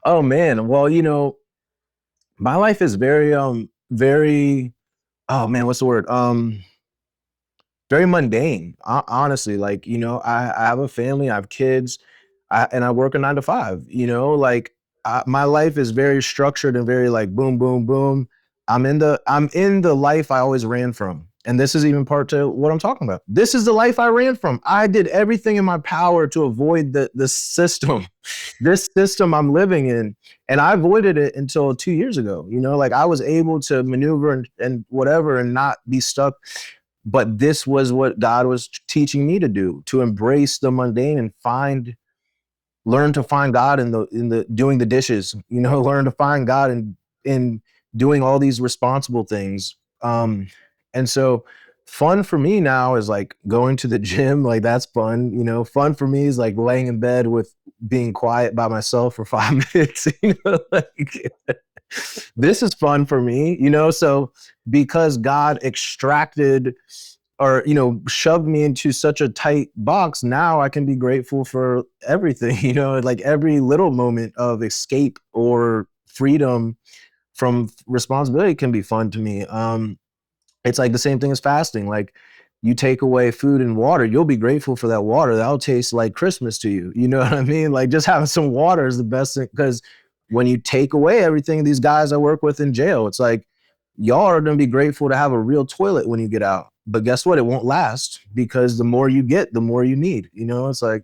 Oh man. Well, my life is very very, oh man, what's the word? Very mundane. Honestly, like, I have a family, I have kids, and I work a 9 to 5. Like, my life is very structured and very, like, boom, boom, boom. I'm in the life I always ran from. And this is even part to what I'm talking about. This is the life I ran from. I did everything in my power to avoid the system, this system I'm living in. And I avoided it until 2 years ago. Like, I was able to maneuver and whatever and not be stuck. But this was what God was teaching me to do, to embrace the mundane and learn to find God in the doing the dishes, learn to find God in doing all these responsible things. And so fun for me now is like going to the gym, like, that's fun. Fun for me is like laying in bed with being quiet by myself for 5 minutes, like, this is fun for me, so because God extracted or shoved me into such a tight box, now I can be grateful for everything, like every little moment of escape or freedom from responsibility can be fun to me. It's like the same thing as fasting. Like, you take away food and water, you'll be grateful for that water. That'll taste like Christmas to you. You know what I mean? Like, just having some water is the best thing, because when you take away everything, these guys I work with in jail, it's like, y'all are going to be grateful to have a real toilet when you get out. But guess what? It won't last, because the more you get, the more you need. It's like,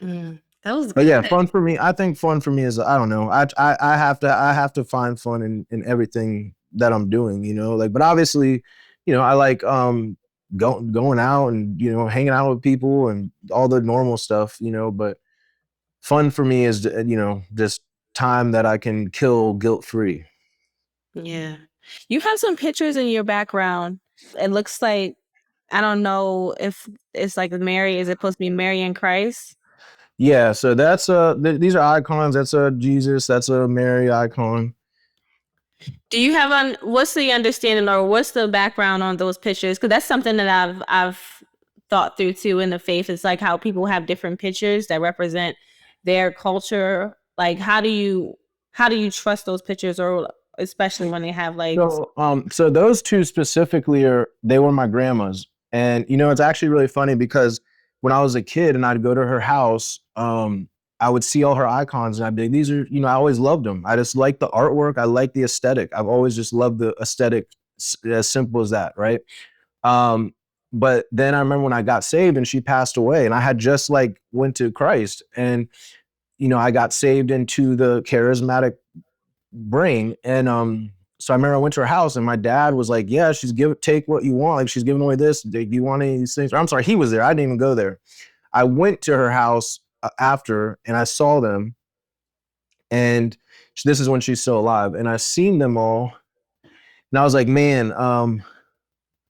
that was but good. yeah, fun for me. I think fun for me is, I don't know. I have to find fun in everything that I'm doing. Like, but obviously, I like going out and hanging out with people and all the normal stuff. But fun for me is just time that I can kill guilt free. Yeah. You have some pictures in your background. It looks like, I don't know if it's like Mary. Is it supposed to be Mary and Christ? Yeah, so that's these are icons. That's a Jesus. That's a Mary icon. Do you have what's the understanding or what's the background on those pictures? Because that's something that I've thought through too in the faith. It's like how people have different pictures that represent their culture. Like, how do you trust those pictures, or especially when they have like. So those two specifically they were my grandma's, and it's actually really funny because when I was a kid and I'd go to her house, I would see all her icons and I'd be like, these are, I always loved them. I just like the artwork. I like the aesthetic. I've always just loved the aesthetic, as simple as that, right? Um, but then I remember when I got saved and she passed away, and I had just like went to Christ, and I got saved into the charismatic brain. And so I remember I went to her house and my dad was like, yeah, take what you want. Like, she's giving away this. Do you want any of these things? I'm sorry, he was there. I didn't even go there. I went to her house after, and I saw them. And this is when she's still alive. And I seen them all. And I was like, man,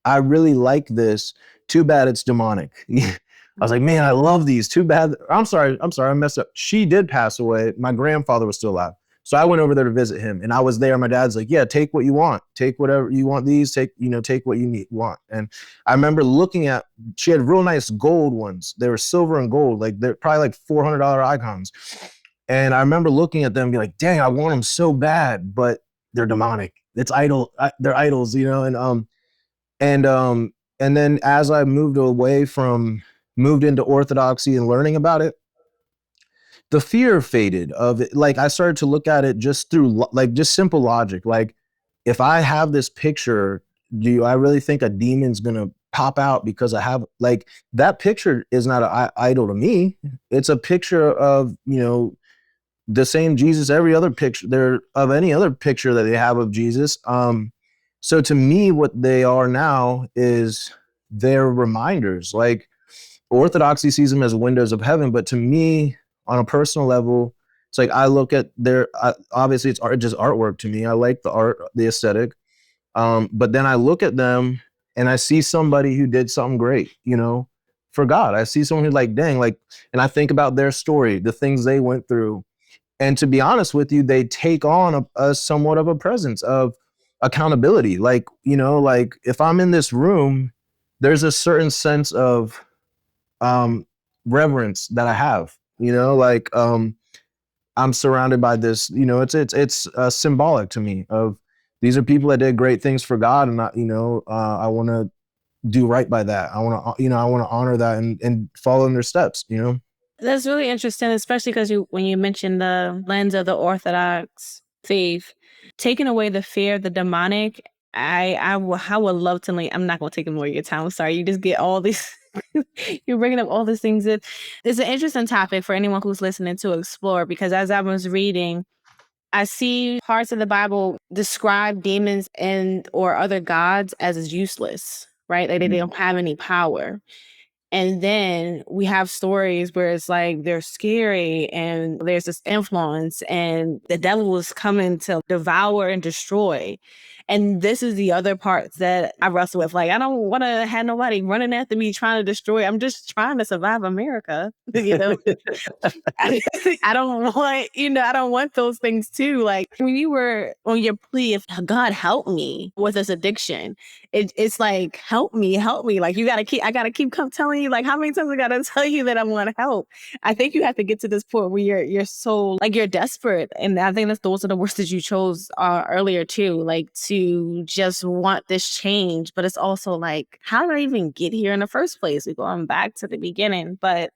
I really like this. Too bad it's demonic. I was like, man, I love these. Too bad. I'm sorry, I messed up. She did pass away. My grandfather was still alive. So I went over there to visit him, and I was there. My dad's like, yeah, take what you want. Take whatever you want. Take what you want. And I remember she had real nice gold ones. They were silver and gold. Like, they're probably like $400 icons. And I remember looking at them and be like, dang, I want them so bad, but they're demonic. They're idols, and then as I moved into orthodoxy and learning about it, the fear faded of it. Like, I started to look at it just through like just simple logic. Like, if I have this picture, do I really think a demon's gonna pop out because I have, like, that picture is not an idol to me. It's a picture of, the same Jesus every other picture there of any other picture that they have of Jesus. So to me, what they are now is they're reminders. Like, orthodoxy sees them as windows of heaven, but to me, on a personal level, it's like I look at obviously it's art, just artwork to me. I like the art, the aesthetic, but then I look at them and I see somebody who did something great, for God. I see someone who's like, dang, like, and I think about their story, the things they went through, and to be honest with you, they take on a somewhat of a presence of accountability. Like, like, if I'm in this room, there's a certain sense of reverence that I have, like, I'm surrounded by this, it's symbolic to me of, these are people that did great things for God. And I want to do right by that. I want to honor that and follow in their steps, That's really interesting, especially because when you mentioned the lens of the Orthodox faith, taking away the fear of the demonic. I would love to. Like, I'm not going to take more of your time. I'm sorry. You just get all these. You're bringing up all these things. It's an interesting topic for anyone who's listening to explore, because as I was reading, I see parts of the Bible describe demons and or other gods as useless, right? Like, they don't have any power. And then we have stories where it's like they're scary and there's this influence and the devil is coming to devour and destroy. And this is the other parts that I wrestle with. Like, I don't want to have nobody running after me trying to destroy. I'm just trying to survive America. You know, I don't want, I don't want those things too. Like when you were on your plea of God help me with this addiction, it's like help me. Like I gotta keep telling you. Like how many times I gotta tell you that I want help? I think you have to get to this point where you're so like you're desperate, and I think those are the words that you chose earlier too. Like to just want this change, but it's also like how did I even get here in the first place? We're going back to the beginning, but.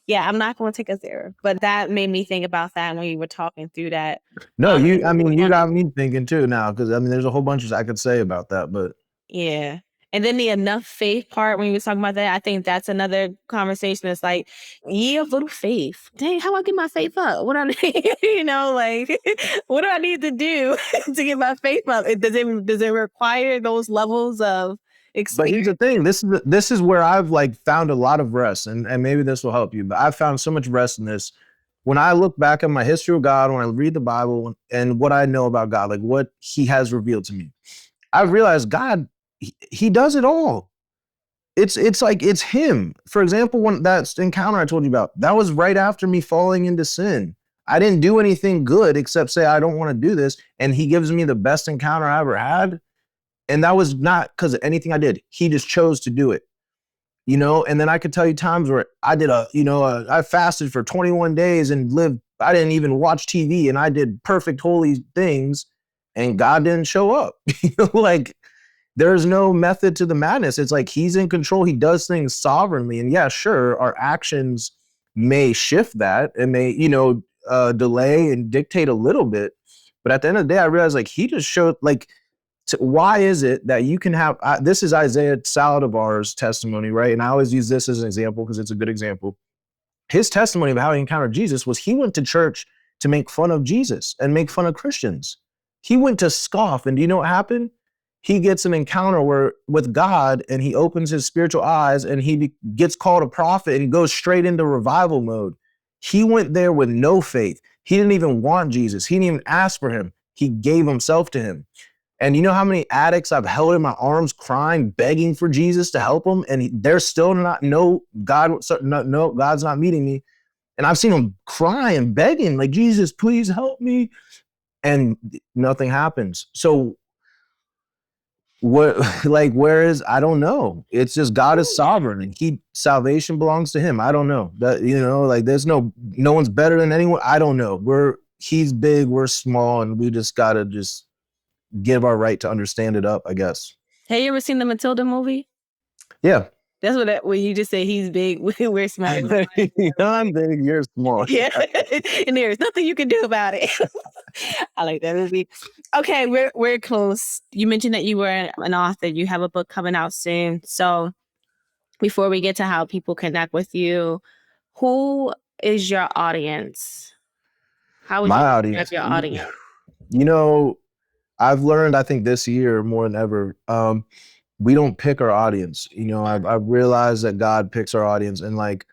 Yeah, I'm not going to take us there, but that made me think about that when you were talking through that. No, you got me thinking too now, because there's a whole bunch I could say about that, but yeah. And then the enough faith part, when you were talking about that, I think that's another conversation. It's like, ye of little faith. Dang, how do I get my faith up? What I need, like, what do I need to do to get my faith up? Does it require those levels of experience? But here's the thing. This is where I've like found a lot of rest, and maybe this will help you. But I've found so much rest in this. When I look back at my history of God, when I read the Bible and what I know about God, like what He has revealed to me, I've realized God, He does it all. It's like it's Him. For example, when that encounter I told you about, that was right after me falling into sin. I didn't do anything good except say I don't want to do this, and He gives me the best encounter I ever had. And that was not because of anything I did. He just chose to do it, and then I could tell you times where I did I fasted for 21 days and lived, I didn't even watch TV, and I did perfect holy things and God didn't show up. Like there's no method to the madness. It's like He's in control. He does things sovereignly. And yeah, sure, our actions may shift that and may, delay and dictate a little bit. But at the end of the day, I realized like He just showed like, why is it that you can have, this is Isaiah Saldivar's testimony, right? And I always use this as an example because it's a good example. His testimony of how he encountered Jesus was he went to church to make fun of Jesus and make fun of Christians. He went to scoff, and do you know what happened? He gets an encounter with God, and he opens his spiritual eyes, and he gets called a prophet, and he goes straight into revival mode. He went there with no faith. He didn't even want Jesus. He didn't even ask for Him. He gave Himself to Him. And you know how many addicts I've held in my arms crying, begging for Jesus to help them, and they're still not, God's not meeting me. And I've seen them crying, begging, like, Jesus, please help me. And nothing happens. So I don't know. It's just God is sovereign, and salvation belongs to Him. I don't know that, there's no one's better than anyone. I don't know. He's big, we're small, and we just got to give our right to understand it up, I guess. Have you ever seen the Matilda movie? Yeah. That's when you just say He's big, we're small. I'm big, you're small. Yeah. And there's nothing you can do about it. I like that movie. Okay, we're close. You mentioned that you were an author. You have a book coming out soon. So before we get to how people connect with you, who is your audience? How would My you audience, describe your audience? I've learned, I think this year more than ever, we don't pick our audience. I've realized that God picks our audience. And like,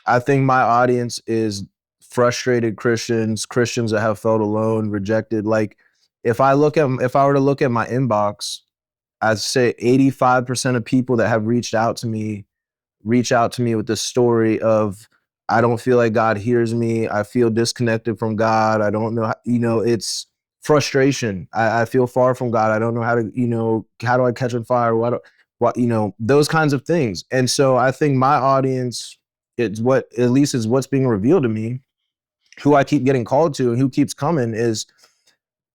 I think my audience is frustrated Christians that have felt alone, rejected. Like if I were to look at my inbox, I'd say 85% of people that have reach out to me with the story of, I don't feel like God hears me. I feel disconnected from God. I don't know, it's frustration. I feel far from God. I don't know how to, how do I catch on fire? Those kinds of things. And so I think my audience, at least is what's being revealed to me, who I keep getting called to and who keeps coming, is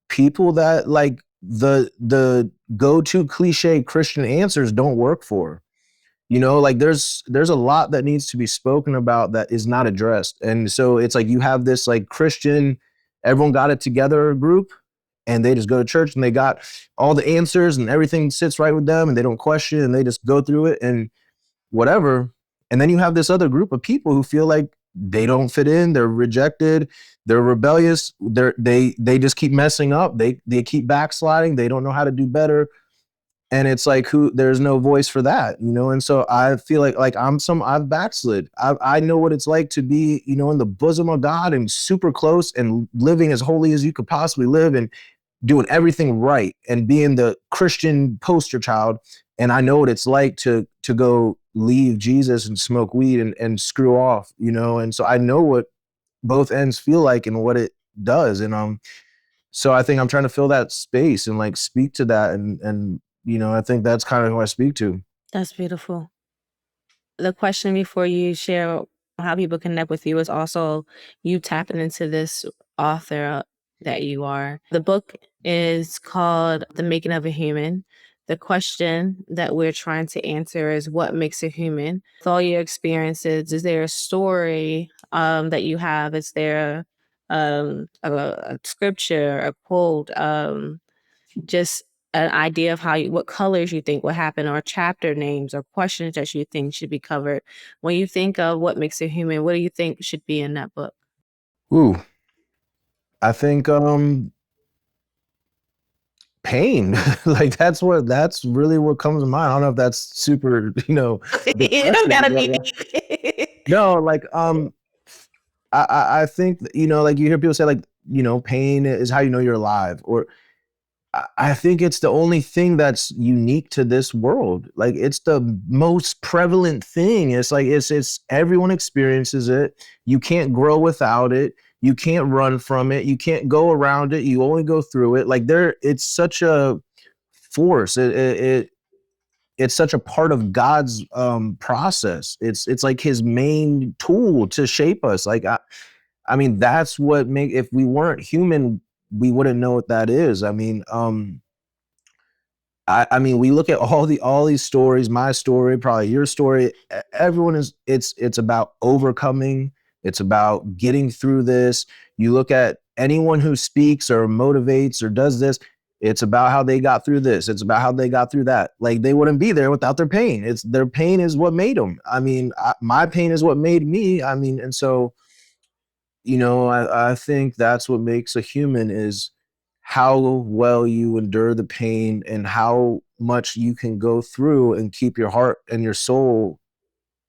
people that like the go-to cliche Christian answers don't work for. Like there's a lot that needs to be spoken about that is not addressed. And so it's like you have this like Christian, everyone got it together group, and they just go to church and they got all the answers and everything sits right with them, and they don't question, and they just go through it and whatever. And then you have this other group of people who feel like they don't fit in, they're rejected, they're rebellious, they just keep messing up, they keep backsliding, they don't know how to do better. And it's like, there's no voice for that, And so I feel like I've backslid. I know what it's like to be, in the bosom of God and super close and living as holy as you could possibly live. And doing everything right and being the Christian poster child. And I know what it's like to go leave Jesus and smoke weed and screw off, you know? And so I know what both ends feel like and what it does. And so I think I'm trying to fill that space and like speak to that. And you know, I think that's kind of who I speak to. That's beautiful. The question before you share how people connect with you is also you tapping into this author that you are. The book is called The Making of a Human. The question that we're trying to answer is what makes a human? With all your experiences, is there a story that you have? Is there a scripture, a quote, just an idea of what colors you think will happen, or chapter names or questions that you think should be covered? When you think of what makes a human, what do you think should be in that book? Ooh, I think pain. Like that's really what comes to mind. I don't know if that's super, you know, You don't gotta be. no, like I think, you know, like you hear people say like, you know, pain is how you know you're alive, or I think it's the only thing that's unique to this world. Like it's the most prevalent thing. It's like it's everyone experiences it. You can't grow without it. You can't run from it. You can't go around it. You only go through it. Like it's such a force. It's such a part of God's process. It's like his main tool to shape us. Like I mean, that's what if we weren't human, we wouldn't know what that is. I mean, I mean, we look at all these stories, my story, probably your story. Everyone it's about overcoming. It's about getting through this. You look at anyone who speaks or motivates or does this, it's about how they got through this. It's about how they got through that. Like they wouldn't be there without their pain. It's their pain is what made them. I mean, my pain is what made me. I mean, and so, you know, I think that's what makes a human is how well you endure the pain and how much you can go through and keep your heart and your soul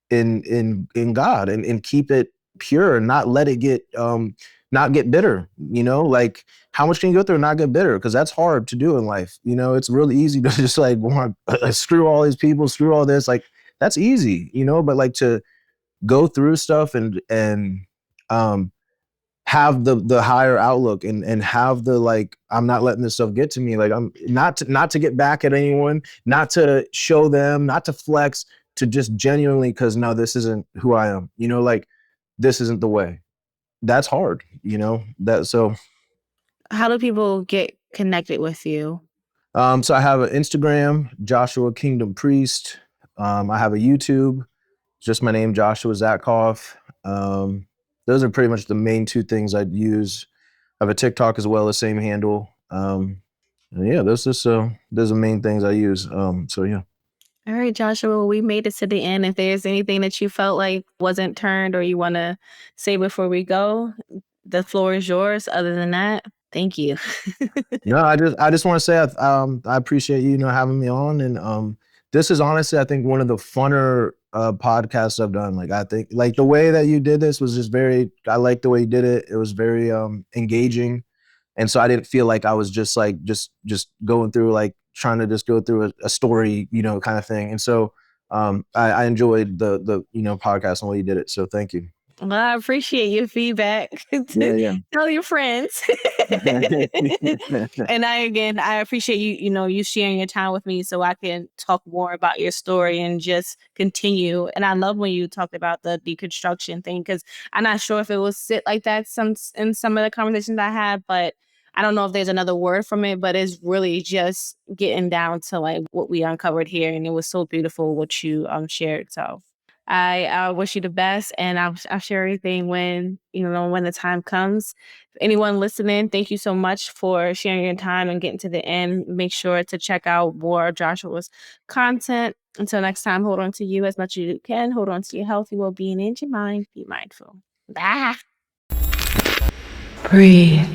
in God and keep it pure and not let it get not get bitter, you know, like how much can you go through and not get bitter? Because that's hard to do in life. You know, it's really easy to just like want screw all these people, screw all this. Like that's easy, you know, but like to go through stuff and um have the higher outlook and have the like I'm not letting this stuff get to me, like I'm not to get back at anyone, not to show them, not to flex, to just genuinely because no, this isn't who I am, you know, like this isn't the way. That's hard, you know, that so How do people get connected with you? so I have an Instagram, Joshua Kingdom Priest. I have a YouTube, just my name, Joshua Zatkoff. Those are pretty much the main two things I'd use. I have a TikTok as well, the same handle. Yeah, those are the main things I use. So yeah. All right, Joshua, we made it to the end. If there's anything that you felt like wasn't turned or you want to say before we go, the floor is yours. Other than that, thank you. No, I just want to say I appreciate you, you know, having me on, and this is honestly I think one of the funner podcasts I've done. Like I think like the way that you did this was just I like the way you did it. It was very engaging, and so I didn't feel like I was just like just going through like trying to just go through a story, you know, kind of thing. And so I enjoyed the you know podcast and the way you did it. So thank you. Well, I appreciate your feedback. Yeah. Tell your friends. And I appreciate you sharing your time with me so I can talk more about your story and just continue. And I love when you talked about the deconstruction thing, because I'm not sure if it will sit like that in some of the conversations I had, but I don't know if there's another word from it, but it's really just getting down to like what we uncovered here. And it was so beautiful what you shared. So I wish you the best, and I'll share everything when the time comes. Anyone listening, thank you so much for sharing your time and getting to the end. Make sure to check out more of Joshua's content. Until next time, hold on to you as much as you can. Hold on to your health, your well-being, and your mind. Be mindful. Bye. Breathe.